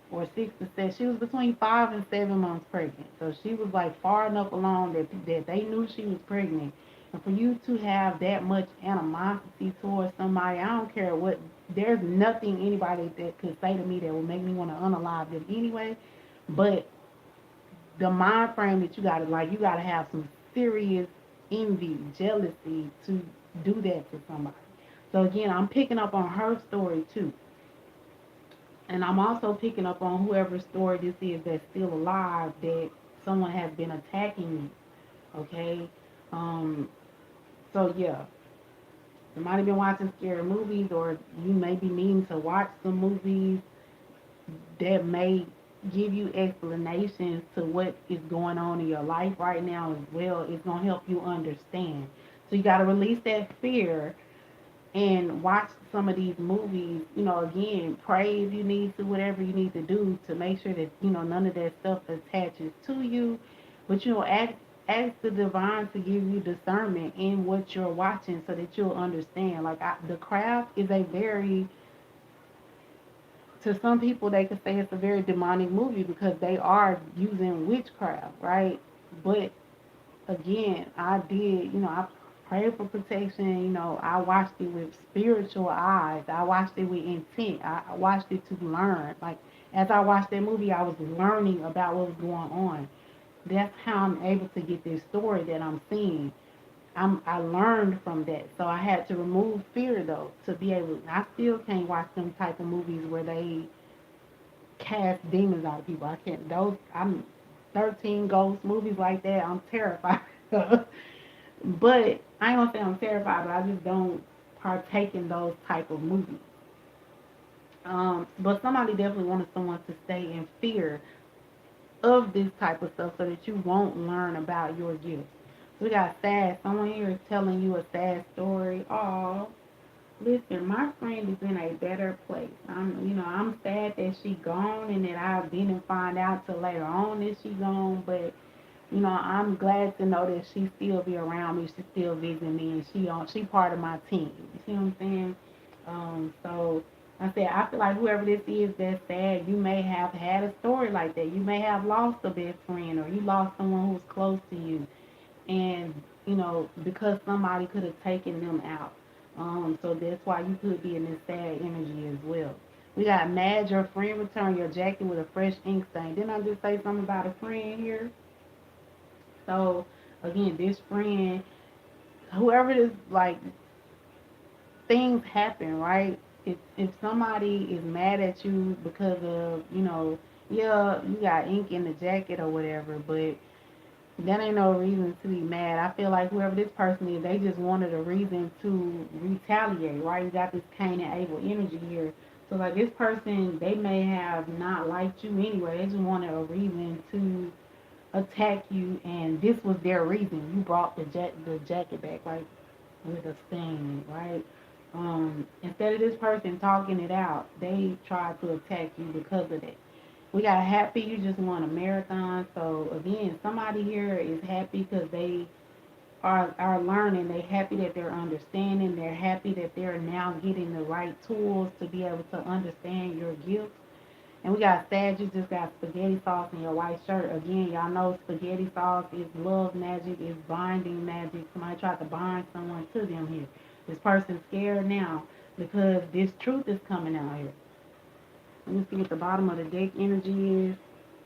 or 6 to 7. She was between 5 and 7 months pregnant. So she was like far enough along that they knew she was pregnant. And for you to have that much animosity towards somebody, I don't care what. There's nothing anybody that could say to me that would make me want to unalive them anyway. But the mind frame that you gotta have some serious envy, jealousy to do that to somebody. So again, I'm picking up on her story too. And I'm also picking up on whoever's story this is that's still alive, that someone has been attacking me. Okay? Um, so yeah. Somebody been watching scary movies, or you may be needing to watch some movies that may give you explanations to what is going on in your life right now as well. It's gonna help you understand. So you gotta release that fear and watch some of these movies. Again, pray if you need to, whatever you need to do to make sure that none of that stuff attaches to you. But ask the divine to give you discernment in what you're watching so that you'll understand. Like The Craft is a very, to some people they could say it's a very demonic movie because they are using witchcraft, right? But again, I prayed for protection. I watched it with spiritual eyes. I watched it with intent. I watched it to learn. Like, as I watched that movie, I was learning about what was going on. That's how I'm able to get this story that I'm seeing. I learned from that. So I had to remove fear, though, to be able. I still can't watch them type of movies where they cast demons out of people. I can't. I'm 13 ghost movies like that. I'm terrified of. But I ain't gonna say I'm terrified, but I just don't partake in those type of movies. But somebody definitely wanted someone to stay in fear of this type of stuff so that you won't learn about your gifts. So we got sad. Someone here is telling you a sad story. Oh, listen, my friend is in a better place. I'm sad that she gone and that I didn't find out till later on that she gone, but I'm glad to know that she still be around me. She still visiting me, and she part of my team. You see what I'm saying? So I said, I feel like whoever this is that's sad, you may have had a story like that. You may have lost a best friend, or you lost someone who was close to you, and because somebody could have taken them out. So that's why you could be in this sad energy as well. We got mad your friend return your jacket with a fresh ink stain. Didn't I just say something about a friend here? So again, this friend, whoever it is, like, things happen, right? If somebody is mad at you because of, yeah, you got ink in the jacket or whatever, but that ain't no reason to be mad. I feel like whoever this person is, they just wanted a reason to retaliate, right? You got this Cain and Abel energy here. So like this person, they may have not liked you anyway. They just wanted a reason to attack you, and this was their reason. You brought the jacket back, like, with a stain, right? Instead of this person talking it out, they tried to attack you because of that. We got happy you just won a marathon. So again, somebody here is happy because they are learning. They're happy that they're understanding. They're happy that they're now getting the right tools to be able to understand your gifts. And we got sad, you just got spaghetti sauce in your white shirt. Again, y'all know spaghetti sauce is love magic, is binding magic. Somebody tried to bind someone to them here. This person's scared now because this truth is coming out here. Let me see what the bottom of the deck energy is.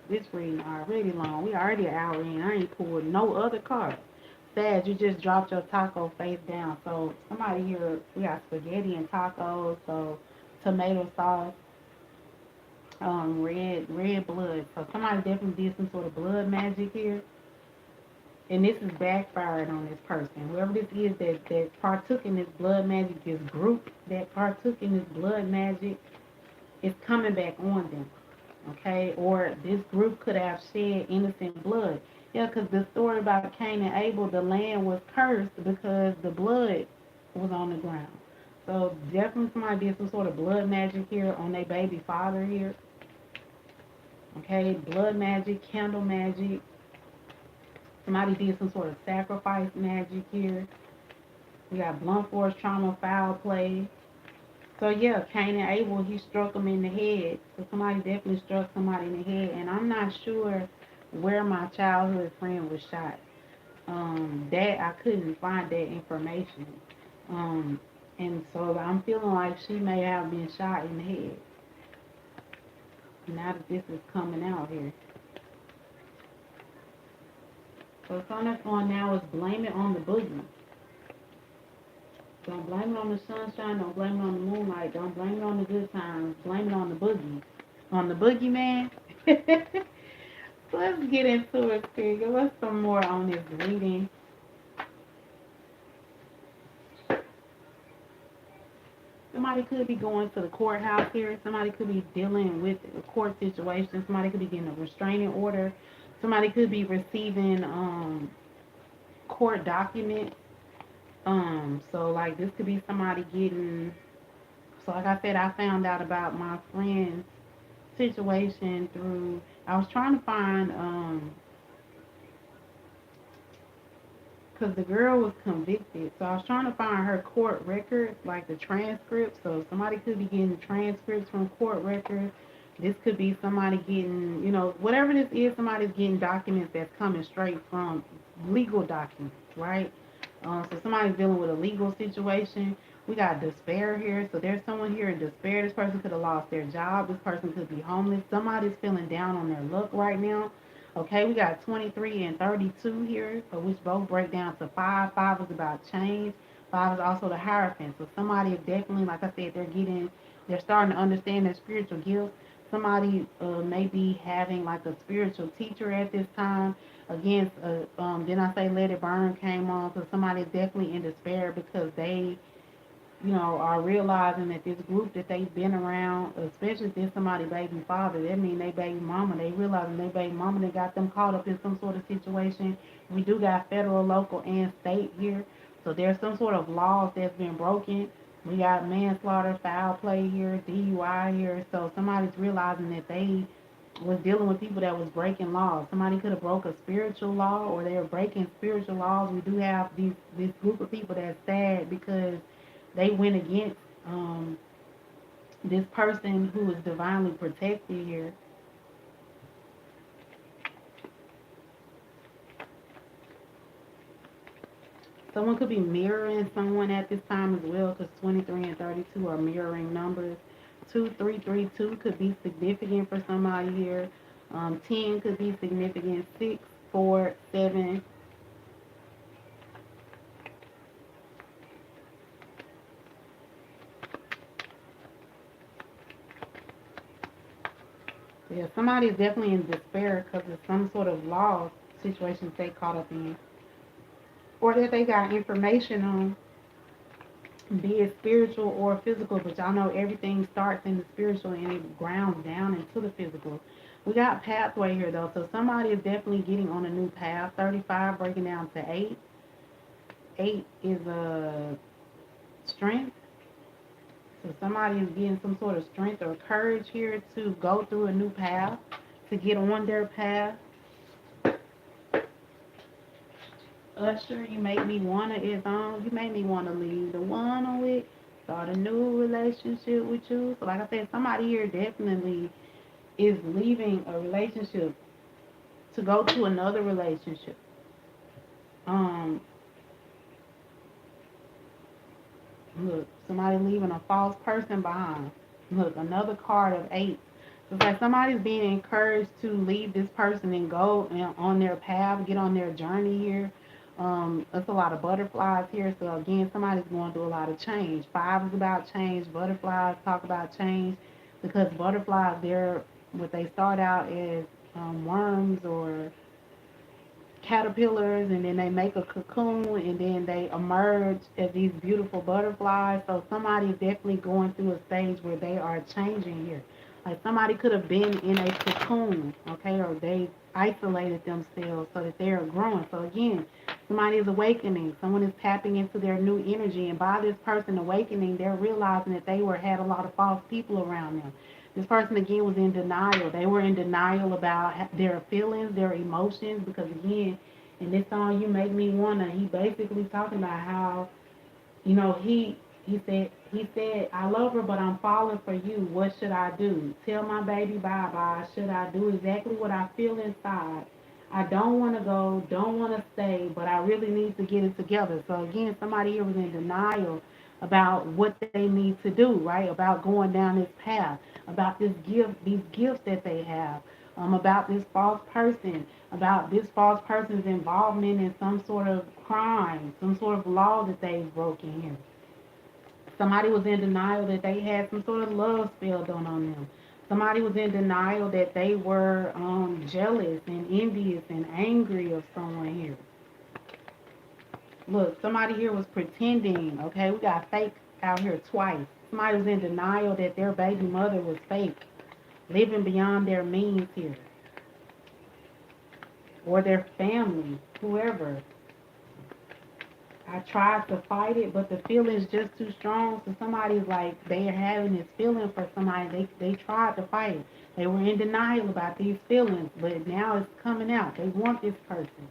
This reading already long. We already an hour in. I ain't pulled no other cards. Sad, you just dropped your taco face down. So somebody here, we got spaghetti and tacos. So tomato sauce, red blood. So somebody definitely did some sort of blood magic here, and this is backfiring on this person. Whoever this is that partook in this blood magic, this group that partook in this blood magic, is coming back on them. Okay, or this group could have shed innocent blood. Yeah, because the story about Cain and Abel, the land was cursed because the blood was on the ground. So definitely somebody did some sort of blood magic here on their baby father here. Okay, blood magic, candle magic. Somebody did some sort of sacrifice magic here. We got blunt force trauma, foul play. So yeah, Cain and Abel, he struck him in the head. So somebody definitely struck somebody in the head, and I'm not sure where my childhood friend was shot. That I couldn't find that information. Um, and so I'm feeling like she may have been shot in the head. Now that this is coming out here, so something that's going now is blame it on the boogie. Don't blame it on the sunshine. Don't blame it on the moonlight. Don't blame it on the good times. Blame it on the boogie. On the boogeyman. Let's get into it, Spirit. Give us some more on this reading. Somebody could be going to the courthouse here. Somebody could be dealing with a court situation. Somebody could be getting a restraining order. Somebody could be receiving court documents. So like this could be somebody getting. So like I said, I found out about my friend's situation through. I was trying to find because the girl was convicted. So I was trying to find her court records, like the transcripts. So somebody could be getting transcripts from court records. This could be somebody getting, whatever this is, somebody's getting documents that's coming straight from legal documents, right? So somebody's dealing with a legal situation. We got despair here. So there's someone here in despair. This person could have lost their job. This person could be homeless. Somebody's feeling down on their luck right now. Okay, we got 23 and 32 here, which both break down to 5. 5 is about change. 5 is also the Hierophant. So somebody is definitely, like I said, they're starting to understand their spiritual gifts. Somebody may be having like a spiritual teacher at this time. Again, then I say Let It Burn came on. So somebody is definitely in despair because they are realizing that this group that they've been around, especially if it's somebody baby father, that mean they baby mama, they realizing they baby mama, they got them caught up in some sort of situation. We do got federal, local, and state here. So there's some sort of laws that's been broken. We got manslaughter, foul play here, DUI here. So somebody's realizing that they was dealing with people that was breaking laws. Somebody could have broke a spiritual law or they were breaking spiritual laws. We do have this group of people that's sad because they went against um, this person who is divinely protected here. Someone could be mirroring someone at this time as well because 23 and 32 are mirroring numbers. 2332 could be significant for somebody here. 10 could be significant. 6, 4, 7. Yeah, somebody is definitely in despair because of some sort of law situation they caught up in, or that they got information on, be it spiritual or physical. But y'all know everything starts in the spiritual and it grounds down into the physical. We got pathway here though, so somebody is definitely getting on a new path. 35 breaking down to 8. 8 is a strength. So somebody is getting some sort of strength or courage here to go through a new path, to get on their path. Usher, you make me wanna is on. You make me wanna leave the one on with, start a new relationship with you. So like I said, somebody here definitely is leaving a relationship to go to another relationship. Um, Look, somebody leaving a false person behind. Look, another card of 8. It's like somebody's being encouraged to leave this person and go on their path, get on their journey here. It's a lot of butterflies here. So again, somebody's going through a lot of change. 5 is about change. Butterflies talk about change because butterflies, they're what they start out as worms or caterpillars, and then they make a cocoon and then they emerge as these beautiful butterflies. So somebody is definitely going through a stage where they are changing here. Like somebody could have been in a cocoon, okay, or they isolated themselves so that they are growing. So again, somebody is awakening. Someone is tapping into their new energy, and by this person awakening, they're realizing that they had a lot of false people around them. This person again was in denial. They were in denial about their feelings, their emotions, because again, in this song, "You Make Me Wanna," he basically talking about how
You know, he said, I love her, but I'm falling for you. What should I do? Tell my baby bye bye. Should I do exactly what I feel inside? I don't want to go, don't want to stay, but I really need to get it together. So again, somebody here was in denial about what they need to do, right? About going down this path, about these gifts that they have, about this false person, about this false person's involvement in some sort of crime, some sort of law that they've broken here. Somebody was in denial that they had some sort of love spell done on them. Somebody was in denial that they were jealous and envious and angry of someone here. Look, somebody here was pretending, okay? We got fake out here twice. Somebody was in denial that their baby mother was fake, living beyond their means here, or their family, whoever. I tried to fight it, but the feeling's just too strong. So somebody's like, they are having this feeling for somebody. They tried to fight it. They were in denial about these feelings, but now it's coming out. They want this person.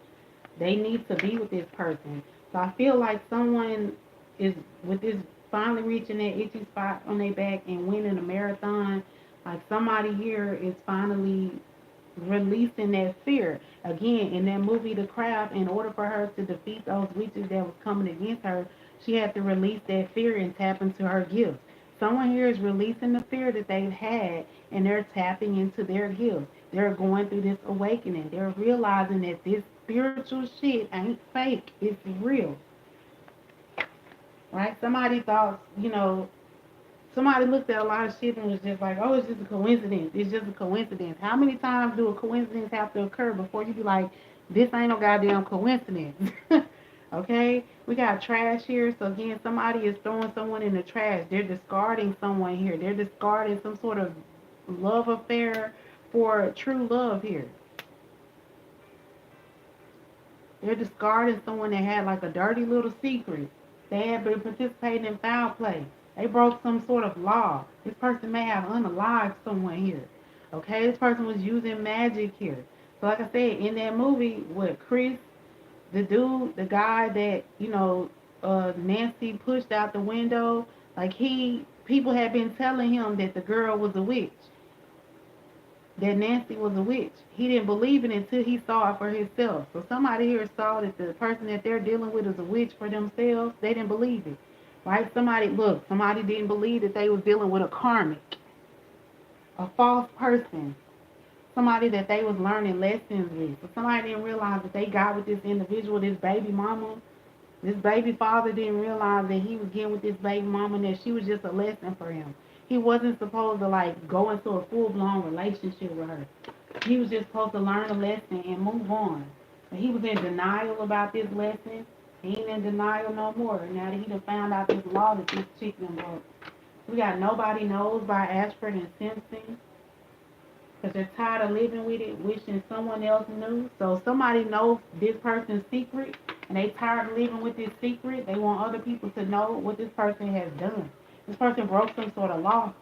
They need to be with this person. So I feel like someone is with this finally reaching that itchy spot on their back and winning a marathon. Like somebody here is finally releasing that fear. Again, in that movie The Craft, in order for her to defeat those witches that was coming against her, she had to release that fear and tap into her gifts. Someone here is releasing the fear that they've had and they're tapping into their gifts. They're going through this awakening. They're realizing that this spiritual shit ain't fake. It's real. Right? Somebody thought, somebody looked at a lot of shit and was just like, oh, it's just a coincidence. It's just a coincidence. How many times do a coincidence have to occur before you be like, this ain't no goddamn coincidence? Okay? We got trash here. So again, somebody is throwing someone in the trash. They're discarding someone here. They're discarding some sort of love affair for true love here. They're discarding someone that had like a dirty little secret. They had been participating in foul play. They broke some sort of law. This person may have unalived someone here. Okay, this person was using magic here. So like I said, in that movie with Chris, the dude, the guy that, Nancy pushed out the window, like people had been telling him that the girl was a witch, that Nancy was a witch. He didn't believe it until he saw it for himself. So somebody here saw that the person that they're dealing with is a witch for themselves. They didn't believe it. Right? Somebody didn't believe that they was dealing with a karmic, a false person, somebody that they was learning lessons with. So somebody didn't realize that they got with this individual, this baby mama. This baby father didn't realize that he was getting with this baby mama and that she was just a lesson for him. He wasn't supposed to like go into a full blown relationship with her. He was just supposed to learn a lesson and move on. But he was in denial about this lesson. He ain't in denial no more. Now that he done found out this law that this chick done broke. We got Nobody Knows by Ashford and Simpson. Because they're tired of living with it, wishing someone else knew. So somebody knows this person's secret, and they tired of living with this secret. They want other people to know what this person has done. This person broke some sort of law.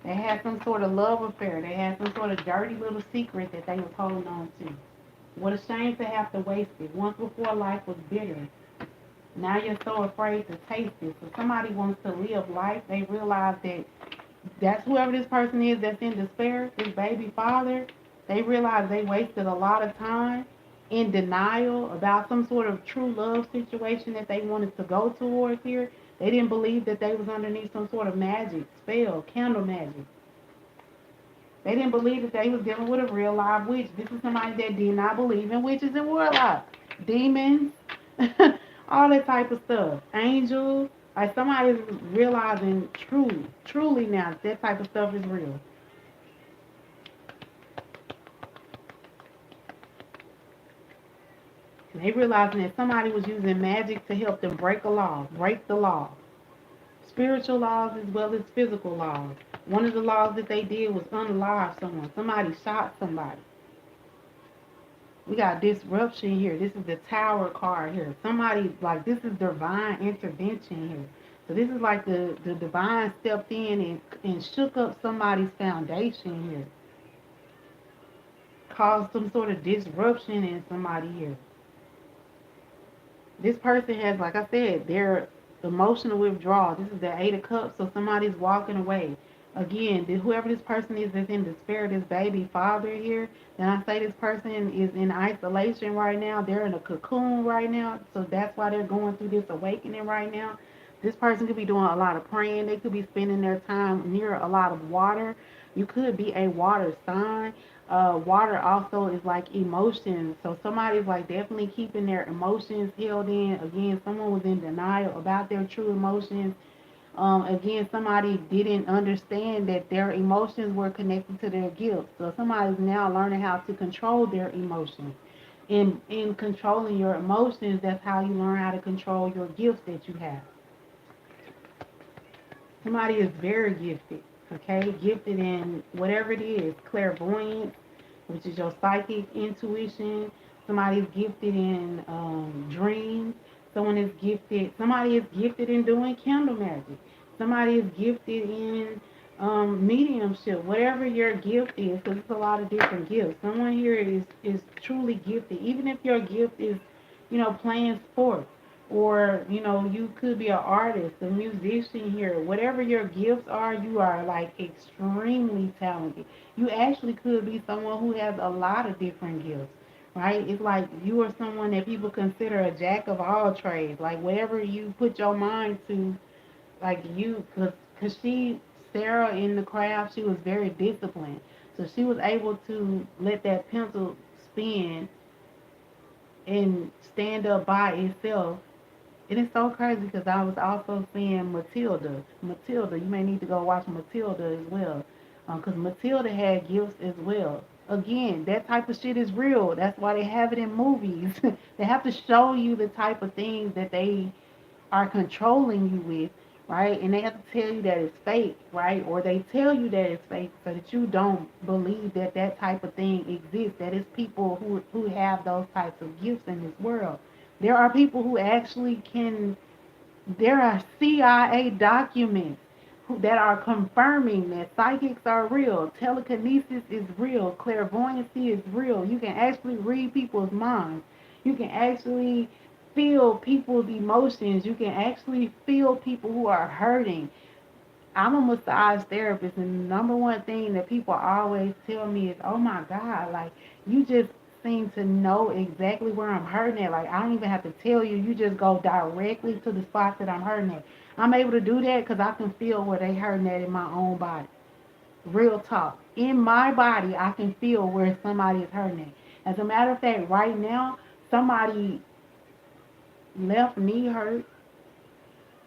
They had some sort of love affair. They had some sort of dirty little secret that they was holding on to. What a shame to have to waste it. Once before life was bitter. Now you're so afraid to taste it. So somebody wants to live life. They realize that that's whoever this person is that's in despair, this baby father, they realize they wasted a lot of time in denial about some sort of true love situation that they wanted to go towards here. They didn't believe that they was underneath some sort of magic, spell, candle magic. They didn't believe that they was dealing with a real live witch. This is somebody that did not believe in witches and warlocks, demons, all that type of stuff. Angels. Like somebody's realizing truly now that type of stuff is real. And they realizing that somebody was using magic to help them break a law, break the law. Spiritual laws as well as physical laws. One of the laws that they did was unalive someone. Somebody shot somebody. We got disruption here. This is the tower card here. Somebody, like, this is divine intervention here. So this is like the divine stepped in and shook up somebody's foundation here. Caused some sort of disruption in somebody here. This person has, like I said, their emotional withdrawal. This is the Eight of Cups, so somebody's walking away. Again, whoever this person is that's in despair, this baby father here, then I say this person is in isolation right now. They're in a cocoon right now, so that's why they're going through this awakening right now. This person could be doing a lot of praying. They could be spending their time near a lot of water. You could be a water sign. Water also is like emotions. So somebody's like definitely keeping their emotions held in. Again, someone was in denial about their true emotions. Again, somebody didn't understand that their emotions were connected to their gifts. So somebody's now learning how to control their emotions. In controlling your emotions, that's how you learn how to control your gifts that you have. Somebody is very gifted, okay? Gifted in whatever it is, clairvoyance, which is your psychic intuition. Somebody's gifted in dreams. Somebody is gifted in doing candle magic. Somebody is gifted in mediumship, whatever your gift is, because it's a lot of different gifts. Someone here is truly gifted, even if your gift is, playing sports, or you could be an artist, a musician here. Whatever your gifts are, you are like extremely talented. You actually could be someone who has a lot of different gifts, right? It's like you are someone that people consider a jack of all trades. Like whatever you put your mind to, like you, because Sarah in the craft, she was very disciplined. So she was able to let that pencil spin and stand up by itself. And it's so crazy because I was also seeing Matilda. Matilda, you may need to go watch Matilda as well. Because Matilda had gifts as well. Again, that type of shit is real. That's why they have it in movies. They have to show you the type of things that they are controlling you with, right? And they have to tell you that it's fake, right? Or they tell you that it's fake so that you don't believe that that type of thing exists. That it's people who have those types of gifts in this world. There are people who actually can, there are CIA documents that are confirming that psychics are real, telekinesis is real, clairvoyancy is real. You can actually read people's minds. You can actually feel people's emotions. You can actually feel people who are hurting. I'm a massage therapist, and the number one thing that people always tell me is, "Oh my God, like you just seem to know exactly where I'm hurting at. Like I don't even have to tell you. You just go directly to the spot that I'm hurting at." I'm able to do that because I can feel where they hurting at in my own body. Real talk. In my body, I can feel where somebody is hurting at. As a matter of fact, right now, somebody left knee hurt,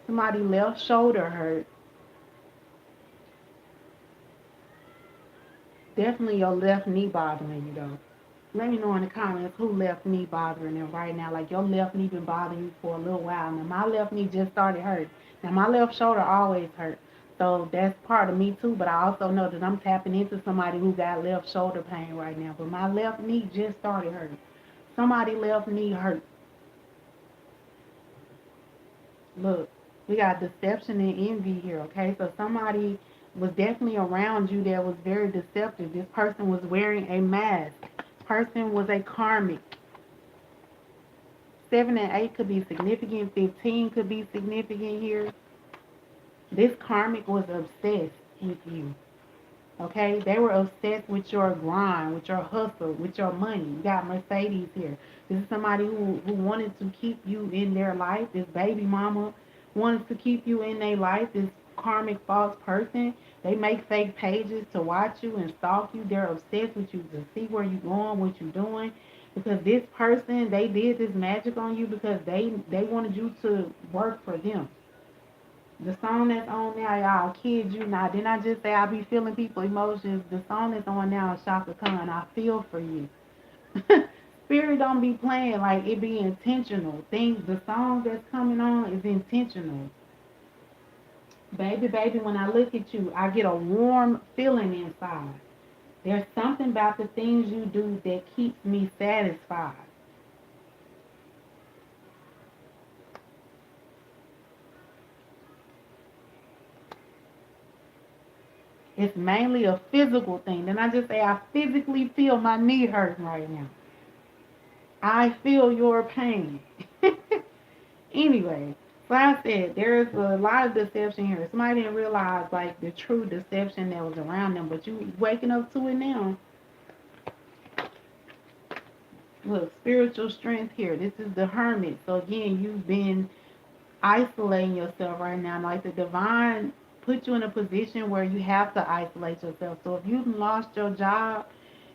somebody left shoulder hurt. Definitely your left knee bothering you though. Let me know in the comments who left knee bothering them right now. Like your left knee been bothering you for a little while. Now my left knee just started hurting. Now my left shoulder always hurt. So that's part of me too. But I also know that I'm tapping into somebody who got left shoulder pain right now. But my left knee just started hurting. Somebody left knee hurt. Look, we got deception and envy here, okay? So somebody was definitely around you that was very deceptive. This person was wearing a mask. Person was a karmic. 7 and 8 could be significant. 15 could be significant here. This karmic was obsessed with you. Okay, they were obsessed with your grind, with your hustle, with your money. You got Mercedes here. This is somebody who wanted to keep you in their life. This baby mama wanted to keep you in their life. This karmic false person. They make fake pages to watch you and stalk you. They're obsessed with you to see where you're going, what you're doing. Because this person, they did this magic on you because they wanted you to work for them. The song that's on now, y'all, kid you not. Didn't I just say I be feeling people emotions? The song that's on now is Shaka Khan. I feel for you. Spirit don't be playing like it be intentional. Things, the song that's coming on is intentional. Baby, baby, when I look at you, I get a warm feeling inside. There's something about the things you do that keeps me satisfied. It's mainly a physical thing. Then I just say I physically feel my knee hurting right now. I feel your pain. Anyway, like I said, there's a lot of deception here. Somebody didn't realize like the true deception that was around them, but you waking up to it now. Look, spiritual strength here. This is the hermit. So again, you've been isolating yourself right now. Like the divine put you in a position where you have to isolate yourself. So if you've lost your job,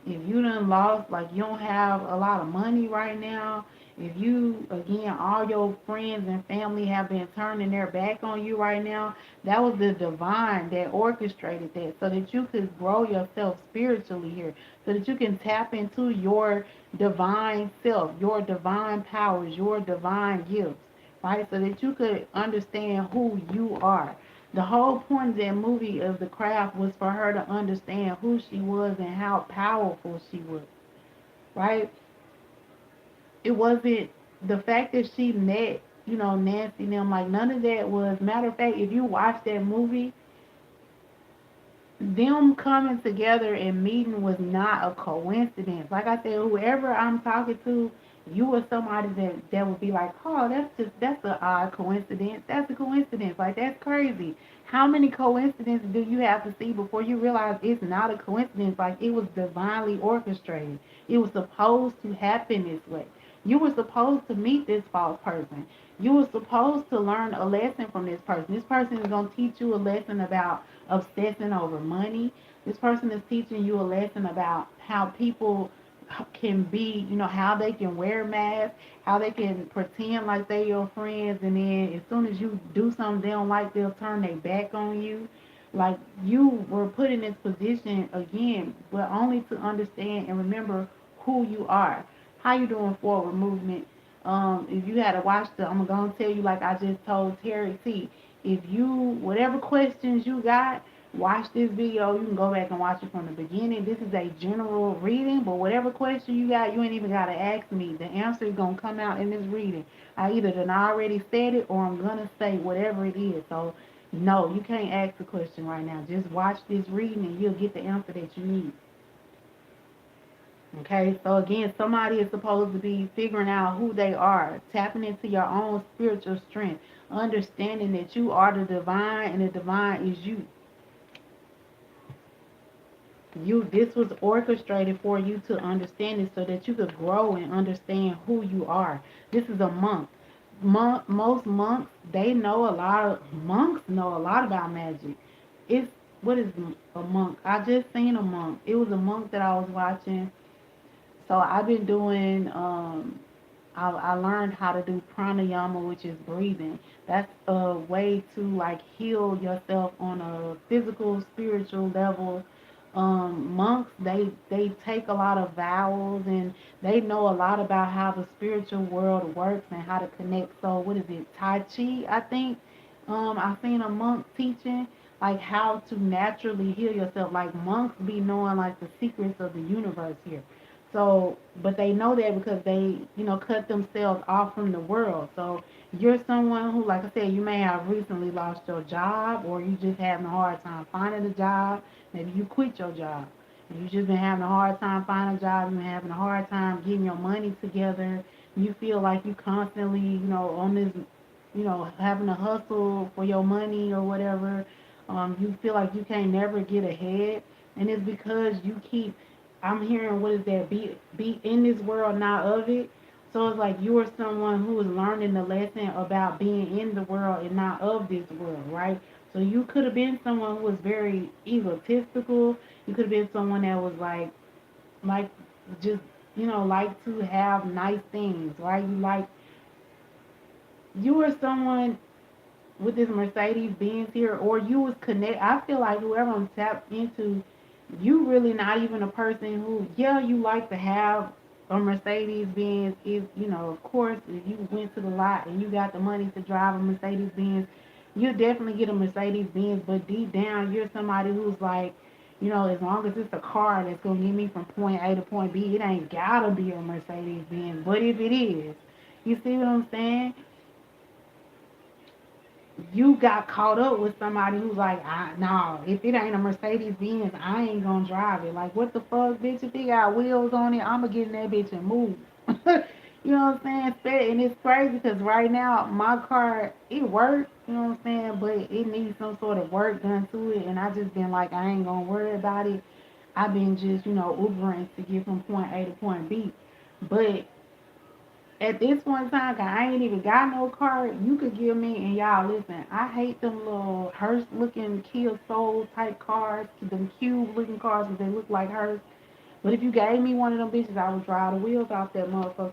if you done lost, like you don't have a lot of money right now, if you, again, all your friends and family have been turning their back on you right now, that was the divine that orchestrated that so that you could grow yourself spiritually here, so that you can tap into your divine self, your divine powers, your divine gifts, right? So that you could understand who you are. The whole point of that movie of The Craft was for her to understand who she was and how powerful she was, right? It wasn't the fact that she met, Nancy and them, like none of that was, matter of fact, if you watch that movie, them coming together and meeting was not a coincidence. Like I said, whoever I'm talking to, you were somebody that would be like, oh, that's an odd coincidence. That's a coincidence. Like that's crazy. How many coincidences do you have to see before you realize it's not a coincidence? Like it was divinely orchestrated. It was supposed to happen this way. You were supposed to meet this false person. You were supposed to learn a lesson from this person. This person is going to teach you a lesson about obsessing over money. This person is teaching you a lesson about how people can be, how they can wear masks, how they can pretend like they your friends, and then as soon as you do something they don't like, they'll turn their back on you. Like you were put in this position again, but only to understand and remember who you are. How you doing forward movement? If you had to watch I'm gonna tell you like I just told Terry T. If you whatever questions you got, watch this video. You can go back and watch it from the beginning. This is a general reading, but whatever question you got, you ain't even gotta ask me. The answer is gonna come out in this reading. I either done already said it or I'm gonna say whatever it is. So no, you can't ask the question right now. Just watch this reading and you'll get the answer that you need. Okay, so again, somebody is supposed to be figuring out who they are, tapping into your own spiritual strength, understanding that you are the divine and the divine is you. This was orchestrated for you to understand it so that you could grow and understand who you are. This is a monk. Most monks, they know a lot of monks know a lot about magic. It's what is a monk? I just seen a monk. It was a monk that I was watching. So I've been doing I learned how to do pranayama, which is breathing. That's a way to like heal yourself on a physical, spiritual level. Monks, they take a lot of vows and they know a lot about how the spiritual world works and how to connect. So what is it, Tai Chi? I think I seen a monk teaching like how to naturally heal yourself. Like monks be knowing like the secrets of the universe here. So, but they know that because they, cut themselves off from the world. So you're someone who, like I said, you may have recently lost your job or you just having a hard time finding a job. Maybe you quit your job. And you just been having a hard time finding a job. You've been having a hard time getting your money together. You feel like you constantly, on this, having to hustle for your money or whatever. You feel like you can't never get ahead. And it's because you keep I'm hearing what is that be in this world, not of it. So it's like you are someone who is learning the lesson about being in the world and not of this world, right? So you could have been someone who was very egotistical. You could have been someone that was like just like to have nice things, right? You were someone with this Mercedes Benz here, or you was connect. I feel like whoever I'm tapped into, you really not even a person who, yeah, you like to have a Mercedes Benz. If of course, if you went to the lot and you got the money to drive a Mercedes Benz, you definitely get a Mercedes Benz. But deep down, you're somebody who's like, as long as it's a car that's gonna get me from point A to point B, it ain't gotta be a Mercedes Benz. But if it is, you see what I'm saying? You got caught up with somebody who's like, no, if it ain't a Mercedes Benz, I ain't gonna drive it. Like, what the fuck, bitch? If it got wheels on it, I'ma get in that bitch and move. You know what I'm saying? And it's crazy because right now my car it works. You know what I'm saying? But it needs some sort of work done to it, and I just been like, I ain't gonna worry about it. I've been just Ubering to get from point A to point B. But at this point in time, 'cause I ain't even got no car. You could give me, and y'all listen. I hate them little hearse looking Kia Soul type cars, them cube looking cars, because they look like hearse. But if you gave me one of them bitches, I would drive the wheels off that motherfucker.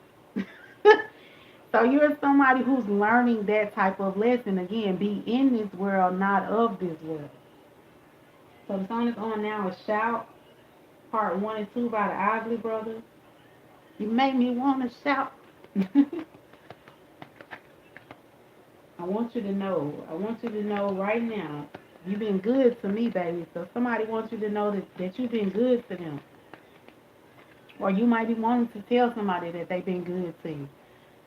So you're somebody who's learning that type of lesson. Again, be in this world, not of this world. So the song is on now is Shout, part 1 and 2 by the Isley Brothers. You make me want to shout. I want you to know right now, you've been good to me, baby. So somebody wants you to know that you've been good to them. Or you might be wanting to tell somebody that they've been good to you.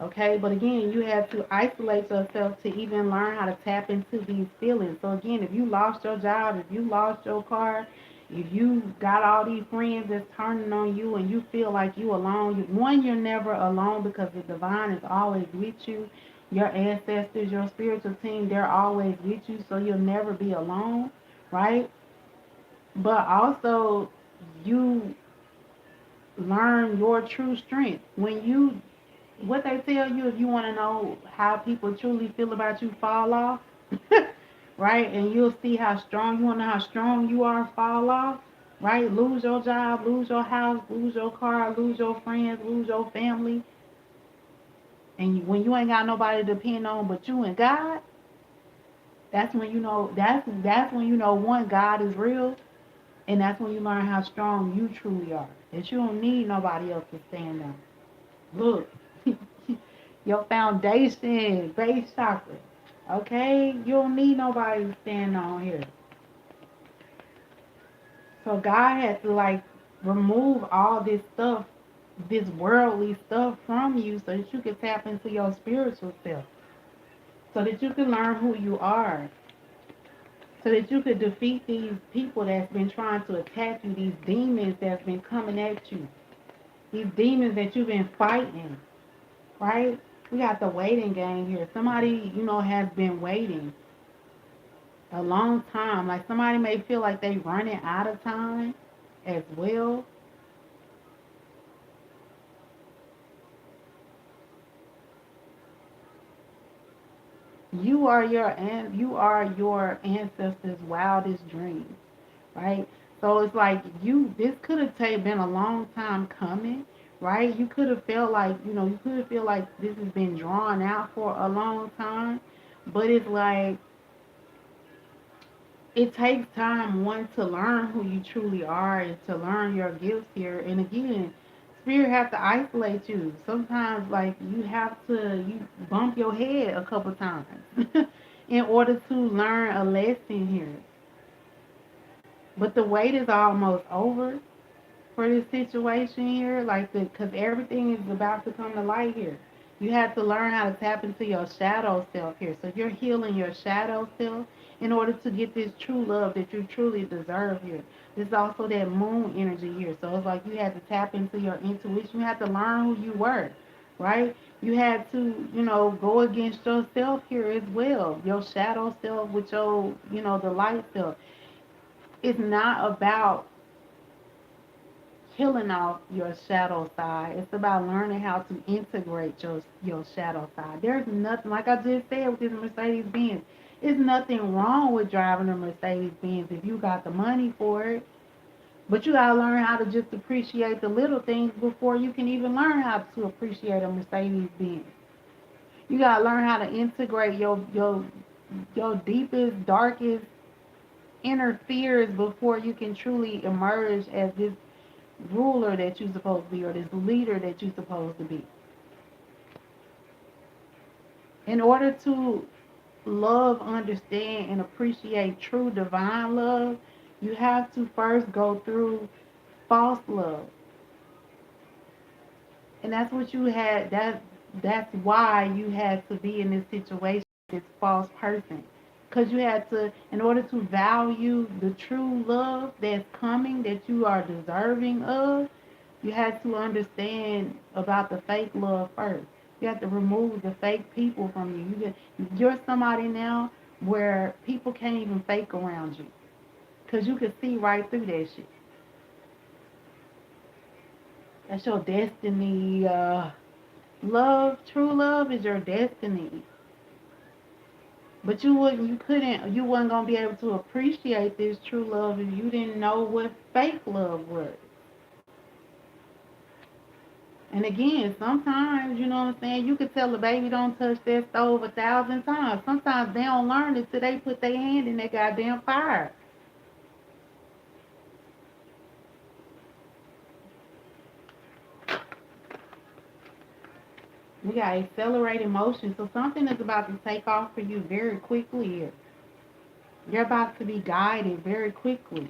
Okay, but again, you have to isolate yourself to even learn how to tap into these feelings. So again, if you lost your job, if you lost your car, if you got all these friends that's turning on you and you feel like you alone, one, you're never alone because the divine is always with you. Your ancestors, your spiritual team, they're always with you, so you'll never be alone, right? But also, you learn your true strength when you what they tell you if you want to know how people truly feel about you, fall off. Right? And you'll see how strong you want to know how strong you are, fall off. Right? Lose your job, lose your house, lose your car, lose your friends, lose your family. And when you ain't got nobody to depend on but you and God, that's when you know one, God is real, and that's when you learn how strong you truly are. That you don't need nobody else to stand up. Look, your foundation, base chakra. Okay? You don't need nobody to stand on here. So God had to like remove all this stuff, this worldly stuff from you so that you could tap into your spiritual self. So that you can learn who you are. So that you could defeat these people that's been trying to attack you, these demons that's been coming at you, these demons that you've been fighting, right? We got the waiting game here. Somebody, has been waiting a long time. Like somebody may feel like they running out of time as well. You are your ancestors' wildest dreams, right? So it's like this could have been a long time coming, right? You could have felt like you could feel like this has been drawn out for a long time, but it's like it takes time, one, to learn who you truly are and to learn your gifts here. And again, spirit have to isolate you sometimes. Like you bump your head a couple times in order to learn a lesson here. But the wait is almost over for this situation here, like because everything is about to come to light here. You have to learn how to tap into your shadow self here. So you're healing your shadow self in order to get this true love that you truly deserve here. There's also that moon energy here. So it's like you had to tap into your intuition. You had to learn who you were, right? You had to, go against yourself here as well. Your shadow self with your, the light self. It's not about killing off your shadow side. It's about learning how to integrate your shadow side. There's nothing, like I just said with this Mercedes Benz, there's nothing wrong with driving a Mercedes Benz if you got the money for it. But you gotta learn how to just appreciate the little things before you can even learn how to appreciate a Mercedes Benz. You gotta learn how to integrate your deepest, darkest inner fears before you can truly emerge as this ruler that you're supposed to be or this leader that you're supposed to be. In order to love, understand, and appreciate true divine love, you have to first go through false love. And that's what you had that's why you had to be in this situation with this false person. Because you had to, in order to value the true love that's coming, that you are deserving of, You had to understand about the fake love first. You have to remove the fake people from you. You're somebody now where people can't even fake around you because you can see right through that shit. That's your destiny. Love, true love is your destiny. But you wasn't gonna be able to appreciate this true love if you didn't know what fake love was. And again, sometimes, you know what I'm saying, you could tell a baby don't touch that stove 1,000 times. Sometimes they don't learn it till they put their hand in that goddamn fire. We got accelerated motion, so something is about to take off for you very quickly here. You're about to be guided very quickly.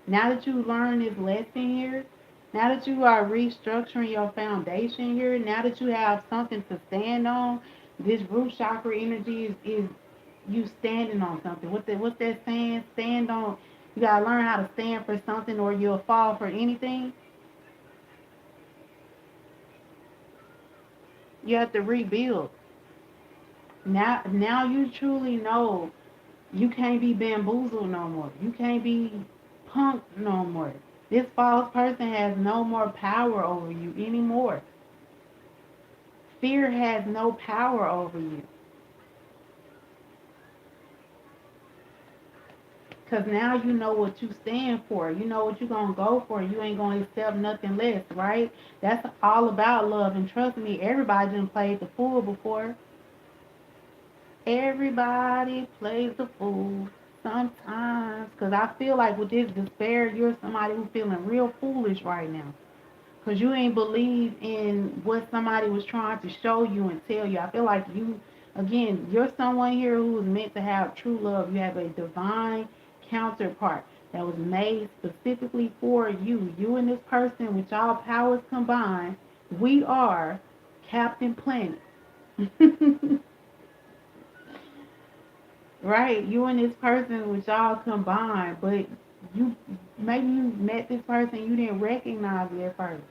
Now that you learn this lesson here, now that you are restructuring your foundation here, now that you have something to stand on, this root chakra energy is you standing on something. What's that saying? Stand on. You gotta learn how to stand for something, or you'll fall for anything. You have to rebuild. Now you truly know you can't be bamboozled no more. You can't be punked no more. This false person has no more power over you anymore. Fear has no power over you. Because now you know what you stand for. You know what you're going to go for. You ain't going to accept nothing less, right? That's all about love. And trust me, everybody done played the fool before. Everybody plays the fool sometimes. Because I feel like with this despair, you're somebody who's feeling real foolish right now. Because you ain't believe in what somebody was trying to show you and tell you. I feel like you, again, you're someone here who was meant to have true love. You have a divine counterpart that was made specifically for you. You and this person, with y'all powers combined, we are Captain Planet. Right? You and this person, with y'all combined, but you maybe you met this person, you didn't recognize it at first.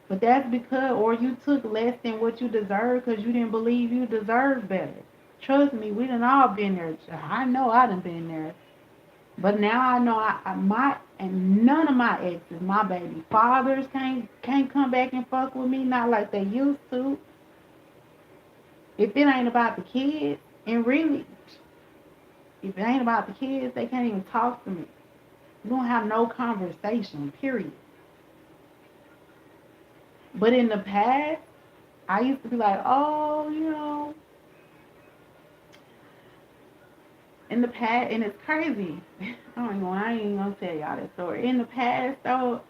But that's because, or you took less than what you deserve because you didn't believe you deserved better. Trust me, we done all been there. I know I done been there. But now I know and none of my exes, my baby fathers can't come back and fuck with me, not like they used to. If it ain't about the kids, and really, if it ain't about the kids, they can't even talk to me. We don't have no conversation, period. But in the past, I used to be like, oh, in the past, and it's crazy. I ain't gonna tell y'all that story. In the past, though,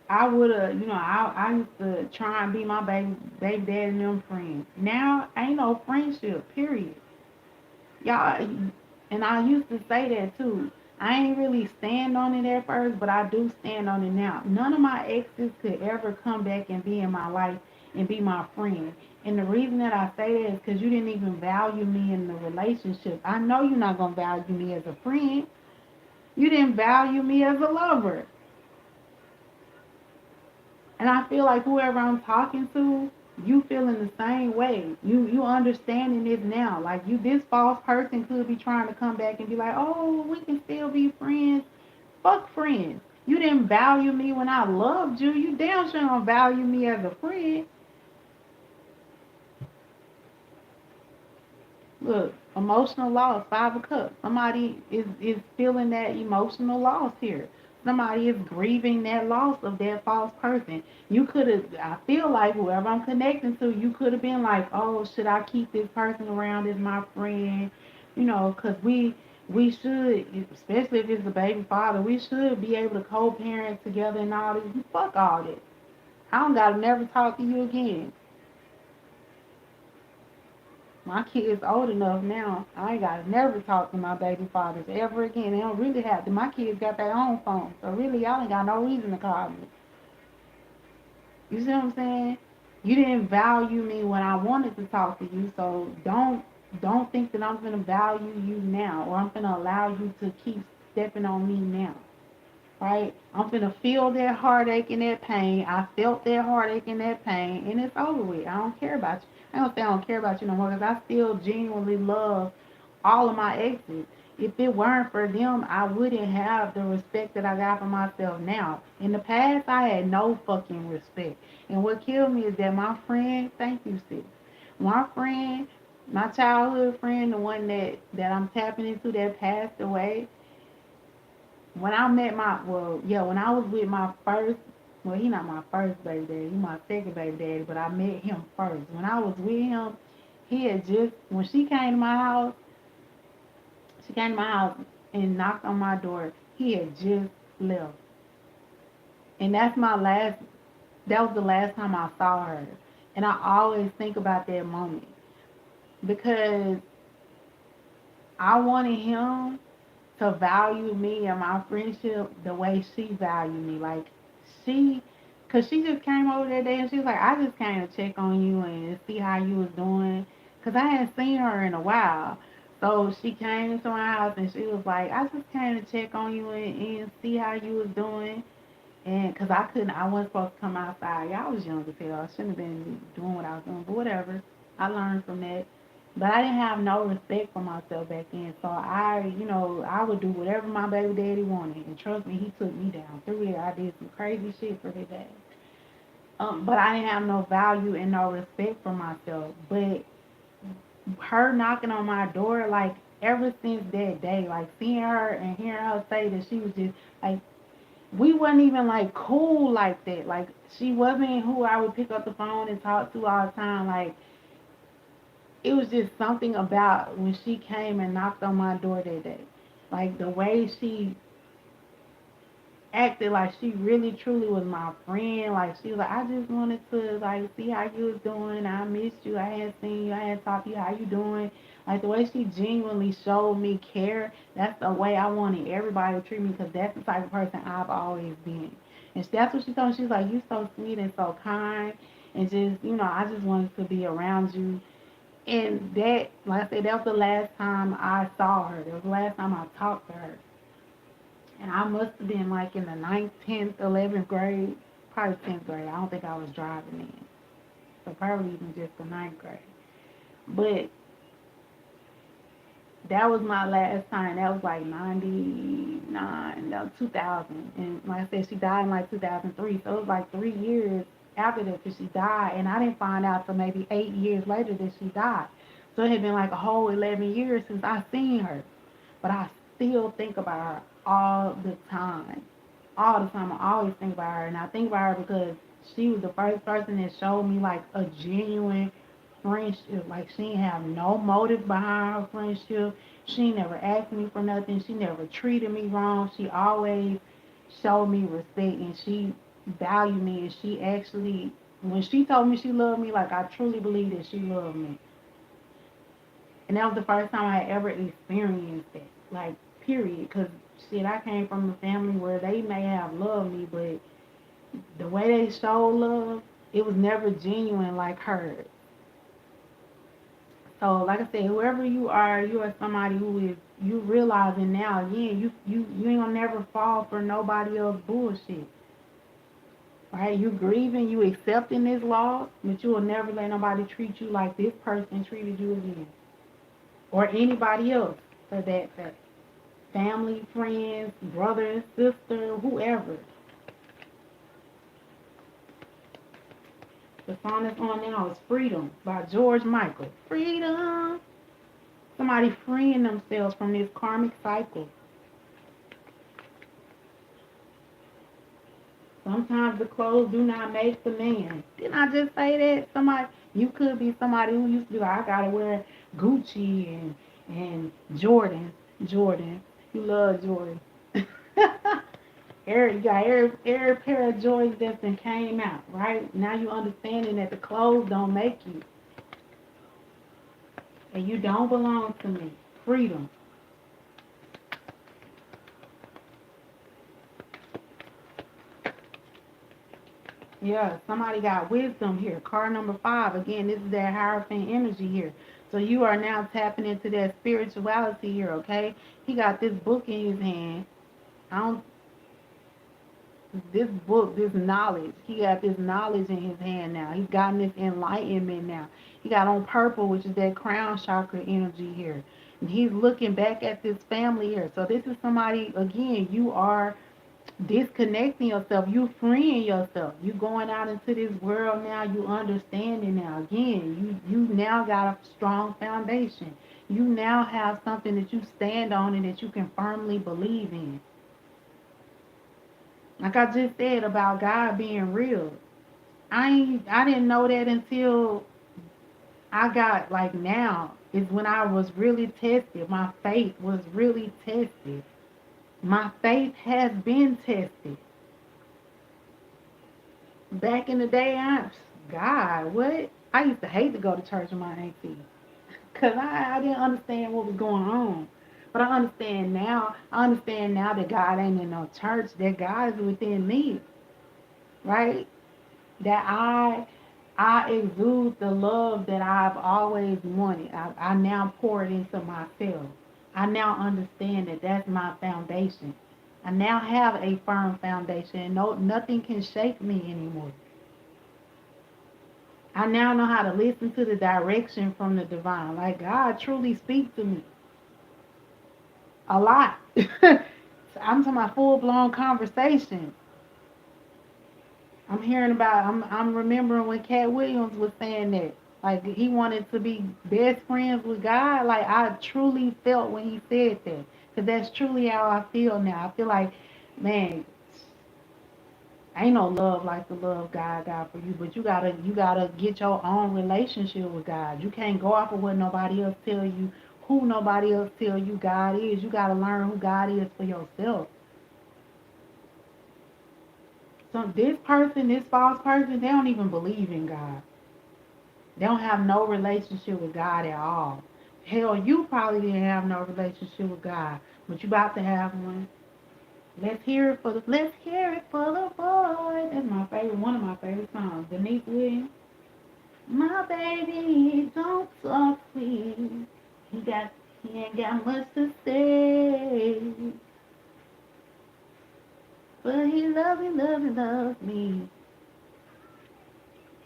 I would have, I used to try and be my baby dad and them friends. Now, ain't no friendship, period. Y'all, and I used to say that too. I ain't really stand on it at first, but I do stand on it now. None of my exes could ever come back and be in my life and be my friend. And the reason that I say that is because you didn't even value me in the relationship. I know you're not going to value me as a friend. You didn't value me as a lover. And I feel like whoever I'm talking to, you feeling the same way. You understanding it now. Like this false person could be trying to come back and be like, oh, we can still be friends. Fuck friends. You didn't value me when I loved you. You damn sure don't value me as a friend. Look, emotional loss, 5 of cups. Somebody is feeling that emotional loss here. Somebody is grieving that loss of that false person. You could have, I feel like whoever I'm connecting to, you could have been like, oh, should I keep this person around as my friend? Because we should, especially if it's a baby father, we should be able to co-parent together and all this. Fuck all that. I don't gotta never talk to you again. My kids old enough now. I ain't gotta never talk to my baby fathers ever again. They don't really have to. My kids got their own phone, so really y'all ain't got no reason to call me. You see what I'm saying? You didn't value me when I wanted to talk to you, so don't think that I'm gonna value you now, or I'm gonna allow you to keep stepping on me now. right? I'm finna feel that heartache and that pain. I felt that heartache and that pain, and it's over with. I don't care about you. I don't say I don't care about you no more because I still genuinely love all of my exes. If it weren't for them, I wouldn't have the respect that I got for myself now. In the past, I had no fucking respect. And what killed me is that my friend, thank you, sis. My friend, my childhood friend, the one that I'm tapping into that passed away, when I met my, well, yeah, when I was with my first, well, he not my first baby daddy, he my second baby daddy, but I met him first. When I was with him, he had just, when she came to my house and knocked on my door, he had just left. And that was the last time I saw her. And I always think about that moment because I wanted him to value me and my friendship the way she valued me. Like she, cause she just came over that day and she was like, I just came to check on you and see how you was doing, cause I hadn't seen her in a while. So she came to my house and she was like, I just came to check on you and see how you was doing. And cause I wasn't supposed to come outside. Y'all was young as hell. I shouldn't have been doing what I was doing, but whatever. I learned from that. But I didn't have no respect for myself back then. So I would do whatever my baby daddy wanted. And trust me, he took me down through there. I did some crazy shit for his ass. But I didn't have no value and no respect for myself. But her knocking on my door, like ever since that day, like seeing her and hearing her say that she was just like we wasn't even like cool like that. Like she wasn't who I would pick up the phone and talk to all the time. Like it was just something about when she came and knocked on my door that day. Like the way she acted like she really truly was my friend. Like she was like, I just wanted to like see how you was doing. I missed you. I hadn't seen you. I hadn't talked to you. How you doing? Like the way she genuinely showed me care. That's the way I wanted everybody to treat me because that's the type of person I've always been. And that's what she told me. She was like, you so sweet and so kind. And just, I just wanted to be around you. And that, like I said, that was the last time I saw her. That was the last time I talked to her. And I must have been like in the ninth, 10th, 11th grade, probably 10th grade. I don't think I was driving then. So probably even just the ninth grade. But that was my last time. That was like 99, no, 2000. And like I said, she died in like 2003. So it was like 3 years after that that she died. And I didn't find out till maybe 8 years later that she died. So it had been like a whole 11 years since I seen her. But I still think about her all the time. All the time. I always think about her. And I think about her because she was the first person that showed me like a genuine friendship. Like she didn't have no motive behind her friendship. She never asked me for nothing. She never treated me wrong. She always showed me respect and she valued me and she actually when she told me she loved me, like I truly believe that she loved me. And that was the first time I had ever experienced that. Like, period. Because, shit, I came from a family where they may have loved me, but the way they showed love, it was never genuine like hers. So, like I said, whoever you are somebody who is, you realizing now, yeah, you ain't gonna never fall for nobody else bullshit. Right? You grieving, you accepting this loss, but you will never let nobody treat you like this person treated you again. Or anybody else for that fact. Family, friends, brother, sister, whoever. The song that's on now is Freedom by George Michael. Freedom! Somebody freeing themselves from this karmic cycle. Sometimes the clothes do not make the man. Didn't I just say that? You could be somebody who used to be like, I gotta wear Gucci and Jordan. Jordan. You love Jordan. You got every pair of joys that's been came out, right? Now you understanding that the clothes don't make you, and you don't belong to me. Freedom. Yeah, somebody got wisdom here. Card number 5. Again, this is that Hierophant energy here. So you are now tapping into that spirituality here, okay? He got this book in his hand. I don't. book, this knowledge. He got this knowledge in his hand now. He's gotten this enlightenment now. He got on purple, which is that crown chakra energy here. And he's looking back at this family here. So this is somebody, again, you are disconnecting yourself. You freeing yourself. You going out into this world now. You understanding now. Again, you now got a strong foundation. You now have something that you stand on and that you can firmly believe in. Like I just said about God being real. I didn't know that until I got like now is when I was really tested. My faith was really tested. My faith has been tested. Back in the day, God, what? I used to hate to go to church with my auntie because I didn't understand what was going on. But I understand now. I understand now that God ain't in no church. That God is within me, right? That I exude the love that I've always wanted. I now pour it into myself. I now understand that that's my foundation. I now have a firm foundation, and no, nothing can shake me anymore. I now know how to listen to the direction from the divine. Like God truly speaks to me a lot. I'm talking about full blown conversation. I'm remembering when Cat Williams was saying that. Like he wanted to be best friends with God. Like I truly felt when he said that. Cause that's truly how I feel now. I feel like, man, ain't no love like the love God got for you. But you gotta get your own relationship with God. You can't go off of what nobody else tell you, who nobody else tell you God is. You gotta learn who God is for yourself. So this person, this false person, they don't even believe in God. They don't have no relationship with God at all. Hell, you probably didn't have no relationship with God, but you about to have one. Let's hear it for the boy. That's my favorite, one of my favorite songs. Denise Williams. My baby don't talk sweet. He got he ain't got much to say, but he loves me.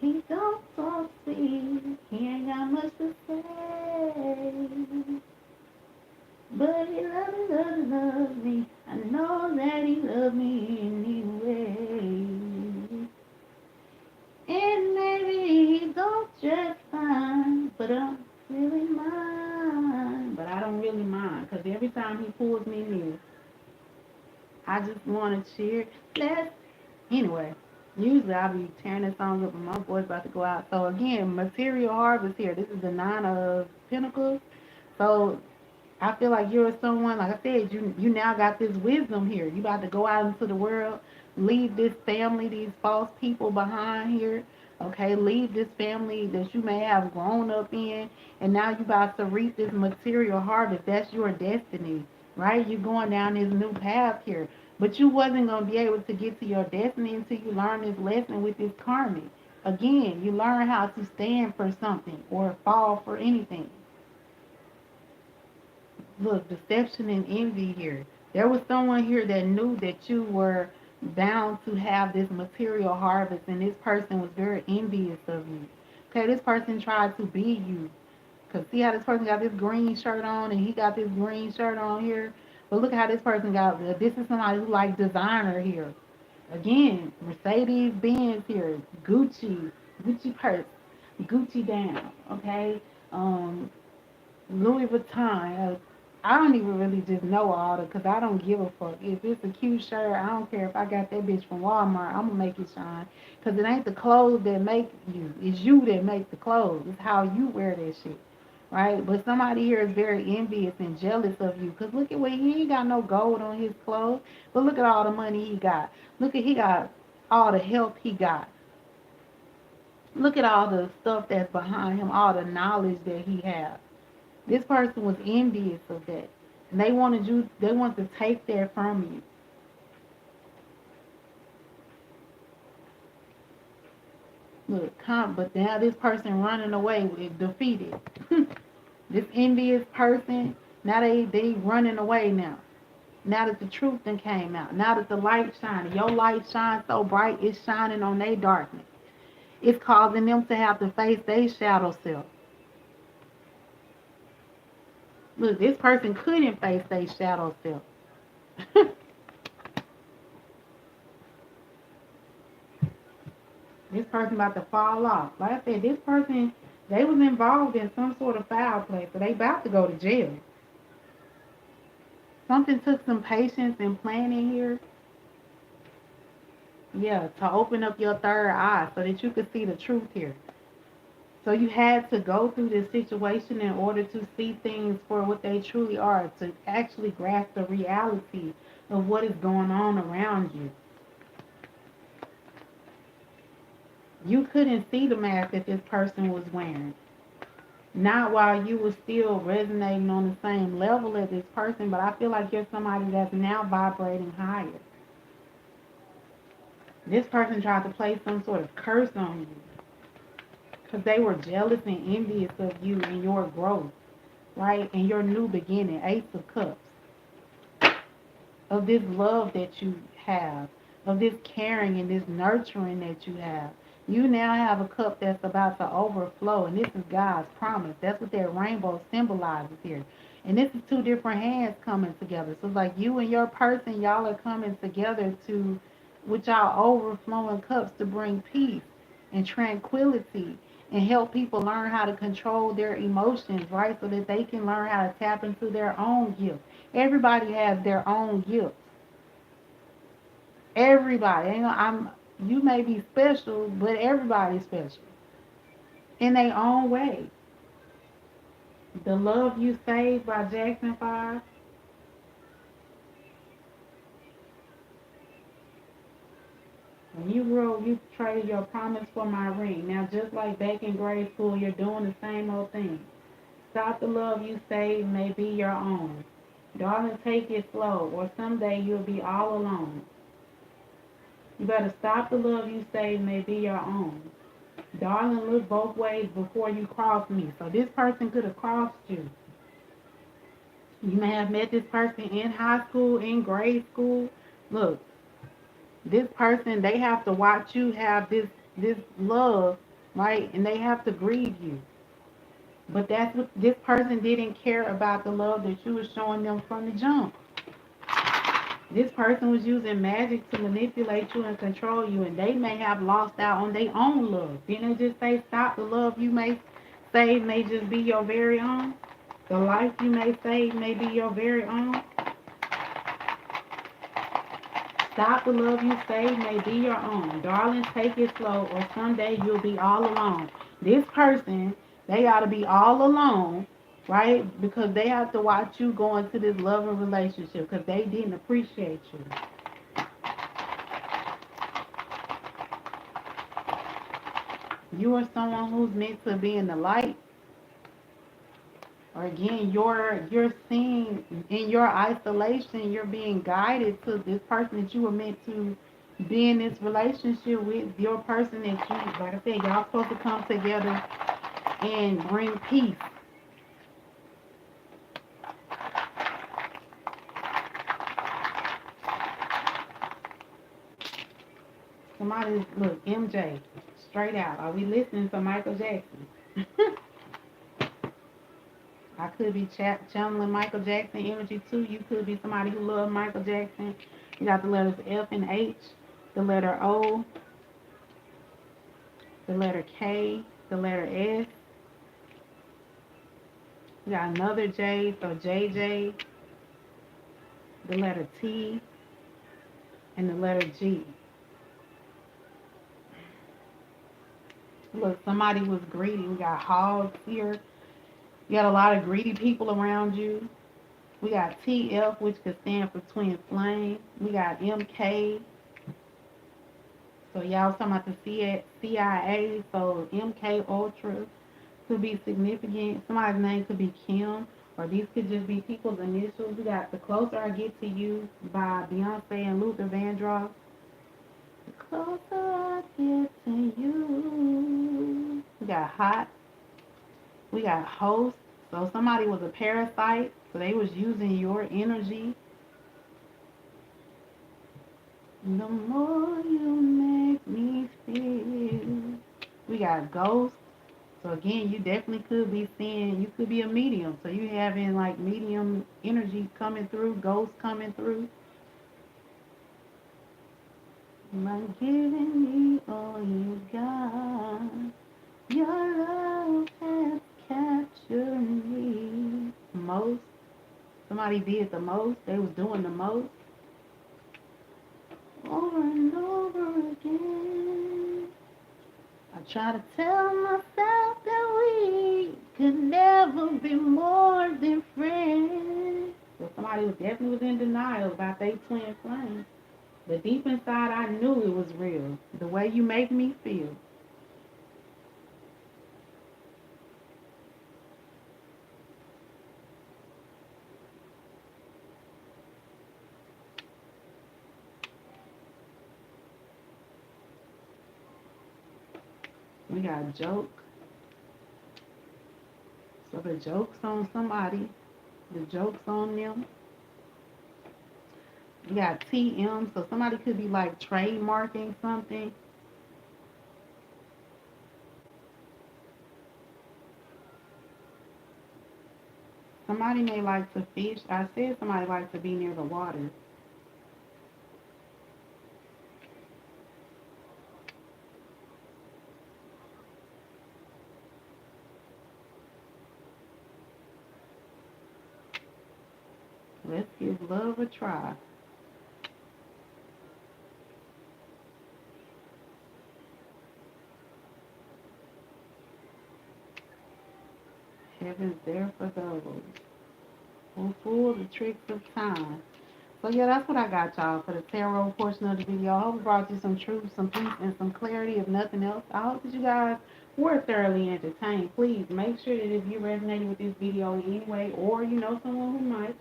He don't talk sweet. He ain't got much to say. But he loves me. I know that he loves me anyway. And maybe he don't just fine, but I don't really mind. But I don't really mind, because every time he pulls me near, I just want to cheer. Let's, anyway, usually I'll be tearing this song up and my voice about to go out. So again, material harvest here. This is the Nine of Pentacles. So I feel like you're someone, like I said, you now got this wisdom here. You about to go out into the world, leave this family, these false people behind here. Okay, leave this family that you may have grown up in, and now you about to reap this material harvest. That's your destiny, right? You're going down this new path here. But you wasn't gonna be able to get to your destiny until you learn this lesson with this karmic. Again, you learn how to stand for something or fall for anything. Look, deception and envy here. There was someone here that knew that you were bound to have this material harvest, and this person was very envious of you. Okay, this person tried to be you. Because see how this person got this green shirt on, and he got this green shirt on here? But look how this person got, this is somebody who like designer here. Again, Mercedes Benz here, Gucci purse, Gucci down, okay? Um, Louis Vuitton. I don't even really just know all the, because I don't give a fuck. If it's a cute shirt, I don't care if I got that bitch from Walmart. I'm going to make it shine. Because it ain't the clothes that make you. It's you that make the clothes. It's how you wear that shit. Right? But somebody here is very envious and jealous of you. Because look at what he ain't got no gold on his clothes. But look at all the money he got. Look at he got all the health he got. Look at all the stuff that's behind him, all the knowledge that he has. This person was envious of that. And they want to take that from you. Look, but now this person running away with defeated. This envious person, now they running away now. Now that the truth then came out, now that the light shining, your light shines so bright, it's shining on their darkness. It's causing them to have to face their shadow self. Look, this person couldn't face their shadow self. This person about to fall off. Like I said, this person, they was involved in some sort of foul play, so they about to go to jail. Something took some patience and planning here. Yeah, to open up your third eye so that you could see the truth here. So you had to go through this situation in order to see things for what they truly are, to actually grasp the reality of what is going on around you. You couldn't see the mask that this person was wearing. Not while you were still resonating on the same level as this person, but I feel like you're somebody that's now vibrating higher. This person tried to place some sort of curse on you because they were jealous and envious of you and your growth, right? And your new beginning, Ace of Cups, of this love that you have, of this caring and this nurturing that you have. You now have a cup that's about to overflow, and this is God's promise. That's what that rainbow symbolizes here. And this is two different hands coming together. So, it's like you and your person, y'all are coming together to, with y'all overflowing cups, to bring peace and tranquility and help people learn how to control their emotions, right? So that they can learn how to tap into their own gifts. Everybody has their own gifts. Everybody. You may be special, but everybody's special in their own way. The Love You Saved by Jackson 5. When you grow, you traded your promise for my ring. Now, just like back in grade school, you're doing the same old thing. Stop the love you saved may be your own. Darling, take it slow, or someday you'll be all alone. You better stop the love you saved may be your own. Darling, look both ways before you cross me. So this person could have crossed you. You may have met this person in high school, in grade school. Look, this person, they have to watch you have this love, right? And they have to grieve you. But that's what this person didn't care about, the love that you were showing them from the jump. This person was using magic to manipulate you and control you, and they may have lost out on their own love. Didn't it just say stop the love you may save may just be your very own? The life you may save may be your very own. Stop the love you save may be your own. Darling, take it slow, or someday you'll be all alone. This person, they ought to be all alone, right? Because they have to watch you go into this loving relationship because they didn't appreciate you. You are someone who's meant to be in the light. Or again, you're seeing in your isolation, you're being guided to this person that you were meant to be in this relationship with. Your person that you, like I said, y'all supposed to come together and bring peace. Somebody, look, MJ, straight out. Are we listening to Michael Jackson? I could be channeling Michael Jackson energy too. You could be somebody who loves Michael Jackson. You got the letters F and H, the letter O, the letter K, the letter S. You got another J, so JJ, the letter T, and the letter G. Look, somebody was greedy. We got hogs here. You got a lot of greedy people around you. We got TF, which could stand for twin flame. We got MK. So y'all was talking about the CIA. So MK Ultra could be significant. Somebody's name could be Kim, or these could just be people's initials. We got The Closer I Get to You by Beyonce and Luther Vandross. The closer I get to you. We got Hot. We got Host. So somebody was a parasite. So they was using your energy. The more you make me feel. We got ghosts. So again, you definitely could be seeing, you could be a medium. So you having like medium energy coming through, ghosts coming through. I'm giving me all you got. Your love has captured me. Most. Somebody did the most. They was doing the most. Over and over again. I try to tell myself that we could never be more than friends. So somebody was definitely was in denial about their twin flame. But deep inside, I knew it was real. The way you make me feel. We got a joke. So the joke's on somebody. The joke's on them. We got TM. So somebody could be like trademarking something. Somebody may like to fish. I said somebody likes to be near the water. Let's give love a try. Heaven's there for those who fool the tricks of time. So yeah, that's what I got y'all for the tarot portion of the video. I hope it brought you some truth, some peace, and some clarity, if nothing else. I hope that you guys were thoroughly entertained. Please make sure that if you resonated with this video in any way, or you know someone who might,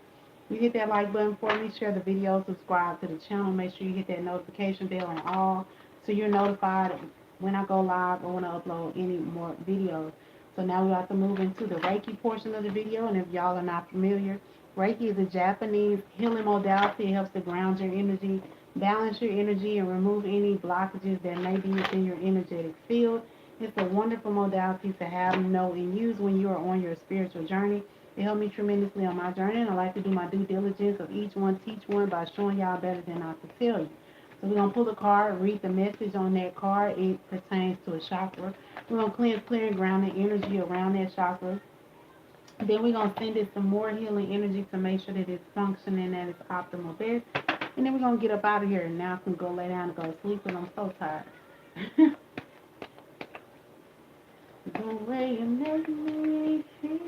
you hit that like button for me, share the video, subscribe to the channel, make sure you hit that notification bell and all so you're notified when I go live or when I upload any more videos. So now we have to move into the Reiki portion of the video, and if y'all are not familiar, Reiki is a Japanese healing modality. It helps to ground your energy, balance your energy, and remove any blockages that may be within your energetic field. It's a wonderful modality to have, know, and use when you are on your spiritual journey. It helped me tremendously on my journey, and I like to do my due diligence of each one, teach one by showing y'all better than I could tell you. So we're going to pull a card, read the message on that card. It pertains to a chakra. We're going to cleanse, clear, and ground the energy around that chakra. Then we're going to send it some more healing energy to make sure that it's functioning at its optimal best. And then we're going to get up out of here. And now I can go lay down and go to sleep because I'm so tired. The way you make me feel.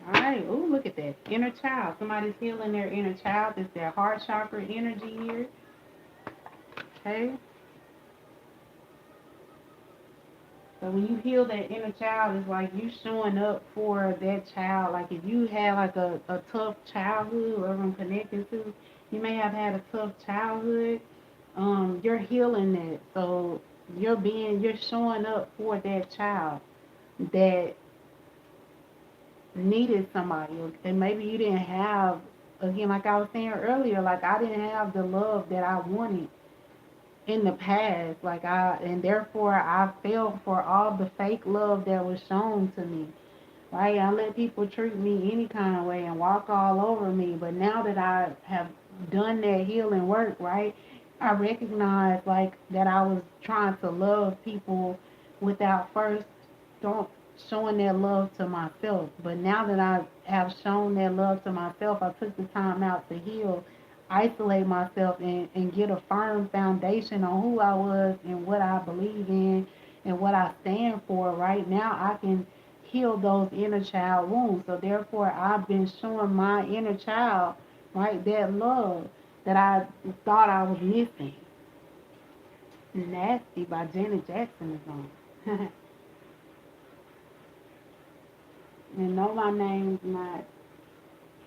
All right. Oh, look at that. Inner child. Somebody's healing their inner child. It's their heart chakra energy here. Okay. So when you heal that inner child, it's like you showing up for that child. Like if you had like a tough childhood, whoever I'm connected to, you may have had a tough childhood. You're healing that. So you're showing up for that child that needed somebody. And maybe you didn't have, again, like I was saying earlier, like I didn't have the love that I wanted in the past, and therefore I fell for all the fake love that was shown to me, right? I let people treat me any kind of way and walk all over me, but now that I have done that healing work, right, I recognize like that I was trying to love people without first don't showing that love to myself. But now that I have shown that love to myself, I took the time out to heal, isolate myself, and get a firm foundation on who I was and what I believe in and what I stand for. Right now, I can heal those inner child wounds. So therefore, I've been showing my inner child, right, that love that I thought I was missing. Nasty by Janet Jackson is on. And know my name's not.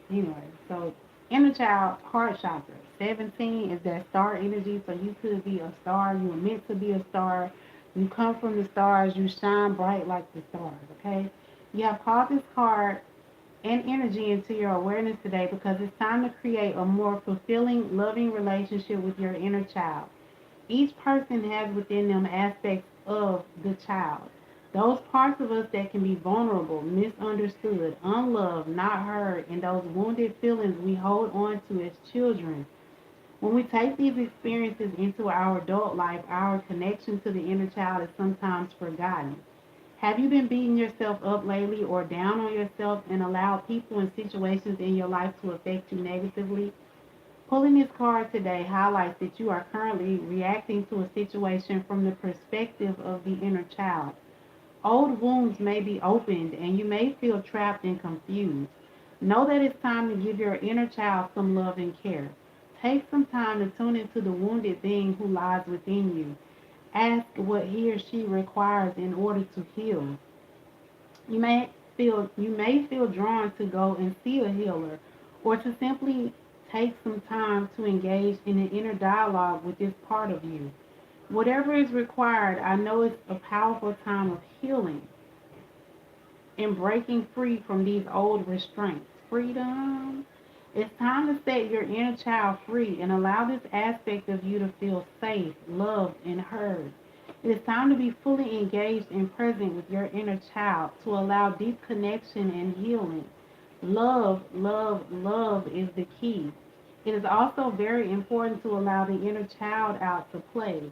Anyway, so inner child heart chakra. 17 is that star energy. So you could be a star. You were meant to be a star. You come from the stars. You shine bright like the stars. Okay. You have called this card and energy into your awareness today, because it's time to create a more fulfilling, loving relationship with your inner child. Each person has within them aspects of the child. Those parts of us that can be vulnerable, misunderstood, unloved, not heard, and those wounded feelings we hold on to as children. When we take these experiences into our adult life, our connection to the inner child is sometimes forgotten. Have you been beating yourself up lately or down on yourself and allowed people and situations in your life to affect you negatively? Pulling this card today highlights that you are currently reacting to a situation from the perspective of the inner child. Old wounds may be opened and you may feel trapped and confused. Know that it's time to give your inner child some love and care. Take some time to tune into the wounded being who lies within you. Ask what he or she requires in order to heal. You may feel drawn to go and see a healer, or to simply take some time to engage in an inner dialogue with this part of you. Whatever is required, I know it's a powerful time of healing and breaking free from these old restraints. Freedom. It's time to set your inner child free and allow this aspect of you to feel safe, loved, and heard. It is time to be fully engaged and present with your inner child to allow deep connection and healing. Love, love, love is the key. It is also very important to allow the inner child out to play.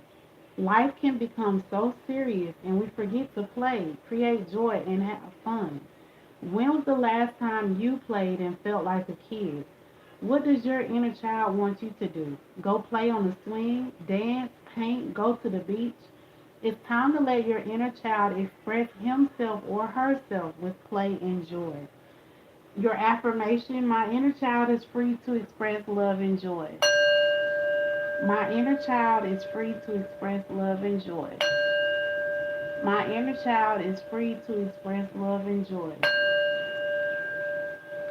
Life can become so serious and we forget to play, create joy, and have fun. When was the last time you played and felt like a kid? What does your inner child want you to do? Go play on the swing, dance, paint, go to the beach? It's time to let your inner child express himself or herself with play and joy. Your affirmation: my inner child is free to express love and joy. My inner child is free to express love and joy. My inner child is free to express love and joy.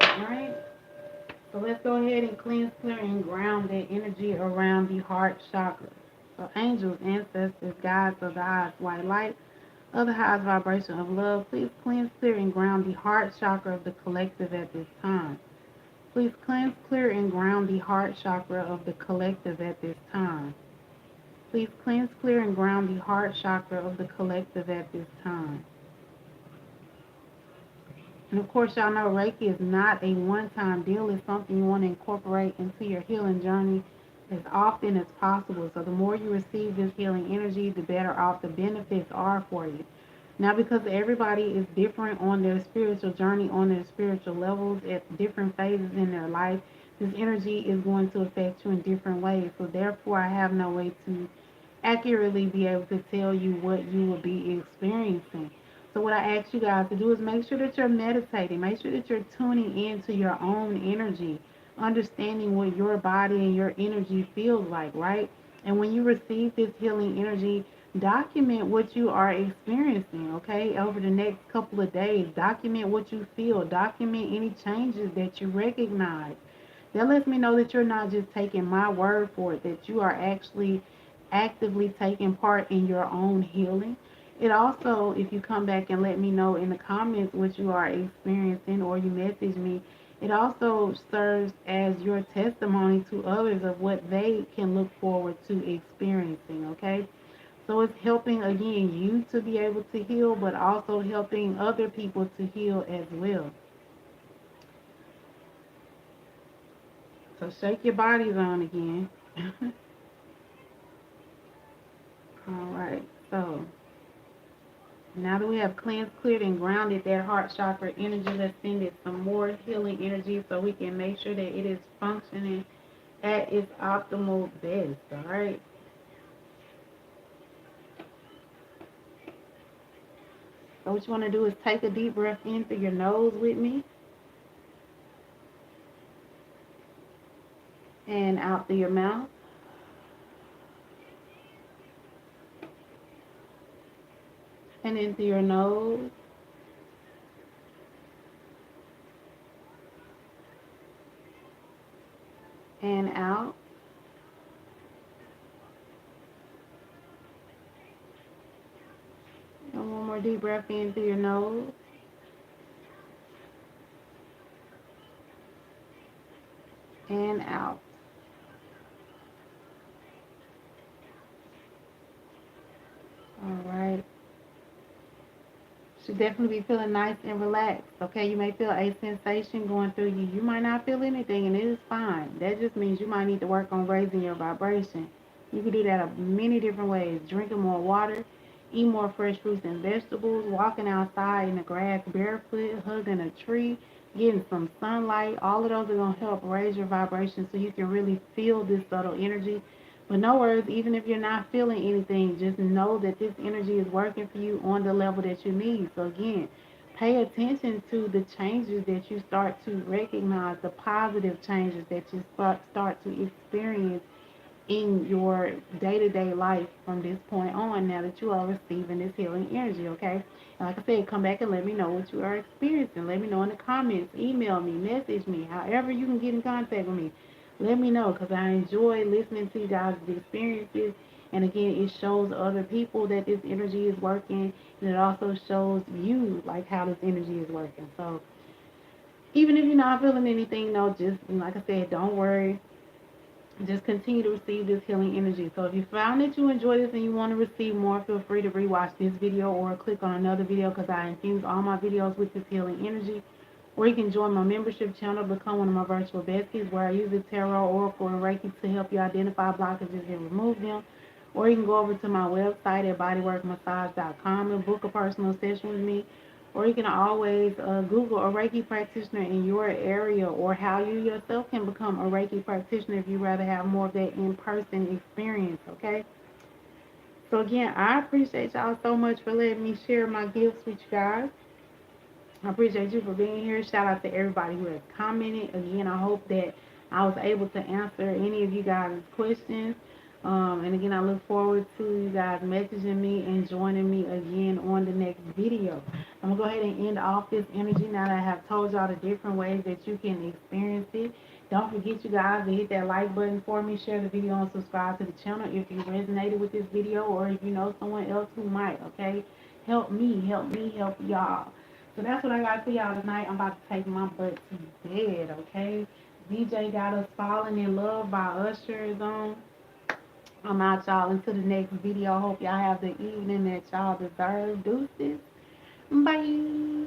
Alright? So let's go ahead and cleanse, clear, and ground that energy around the heart chakra. So angels, ancestors, guides of the highest white light, of the highest vibration of love, please cleanse, clear, and ground the heart chakra of the collective at this time. Please cleanse, clear, and ground the heart chakra of the collective at this time. Please cleanse, clear, and ground the heart chakra of the collective at this time. And of course, y'all know Reiki is not a one-time deal. It's something you want to incorporate into your healing journey as often as possible. So the more you receive this healing energy, the better off the benefits are for you. Now, because everybody is different on their spiritual journey, on their spiritual levels, at different phases in their life, this energy is going to affect you in different ways. So therefore, I have no way to accurately be able to tell you what you will be experiencing. So what I ask you guys to do is make sure that you're meditating. Make sure that you're tuning into your own energy, understanding what your body and your energy feels like, right? And when you receive this healing energy, document what you are experiencing, okay? Over the next couple of days, document what you feel, document any changes that you recognize. That lets me know that you're not just taking my word for it, that you are actually actively taking part in your own healing. It also, if you come back and let me know in the comments what you are experiencing, or you message me, it also serves as your testimony to others of what they can look forward to experiencing, okay? So it's helping, again, you to be able to heal, but also helping other people to heal as well. So shake your bodies on again. All right, so now that we have cleansed, cleared, and grounded that heart chakra energy, let's send it some more healing energy so we can make sure that it is functioning at its optimal best. All right. So what you want to do is take a deep breath in through your nose with me and out through your mouth and in through your nose and out. And one more deep breath in through your nose and out. All right. Should definitely be feeling nice and relaxed. Okay, you may feel a sensation going through you. You might not feel anything, and it is fine. That just means you might need to work on raising your vibration. You can do that many different ways: drinking more water, eat more fresh fruits and vegetables, walking outside in the grass barefoot, hugging a tree, getting some sunlight. All of those are going to help raise your vibration so you can really feel this subtle energy. But no worries, even if you're not feeling anything, just know that this energy is working for you on the level that you need. So, again, pay attention to the changes that you start to recognize, the positive changes that you start to experience in your day-to-day life from this point on, now that you are receiving this healing energy. Okay, and like I said, come back and let me know what you are experiencing. Let me know in the comments, email me, message me, however you can get in contact with me. Let me know, because I enjoy listening to you guys' experiences. And again, it shows other people that this energy is working, and it also shows you like how this energy is working. So even if you're not feeling anything, no, just like I said, don't worry, just continue to receive this healing energy. So if you found that you enjoy this and you want to receive more, feel free to rewatch this video or click on another video, because I infuse all my videos with this healing energy. Or you can join my membership channel, become one of my virtual besties, where I use the tarot, oracle, and Reiki to help you identify blockages and remove them. Or you can go over to my website at bodyworkmassage.com and book a personal session with me. Or you can always Google a Reiki practitioner in your area, or how you yourself can become a Reiki practitioner if you rather have more of that in-person experience, okay? So again, I appreciate y'all so much for letting me share my gifts with you guys. I appreciate you for being here. Shout out to everybody who has commented. Again, I hope that I was able to answer any of you guys' questions. And again, I look forward to you guys messaging me and joining me again on the next video. I'm going to go ahead and end off this energy now that I have told y'all the different ways that you can experience it. Don't forget, you guys, to hit that like button for me, share the video, and subscribe to the channel if you resonated with this video, or if you know someone else who might, okay? Help me, help me, help y'all. So that's what I got for y'all tonight. I'm about to take my butt to bed, okay? DJ got us falling in love by Usher is on. I'm out, y'all. Until the next video. Hope y'all have the evening that y'all deserve. Deuces. Bye.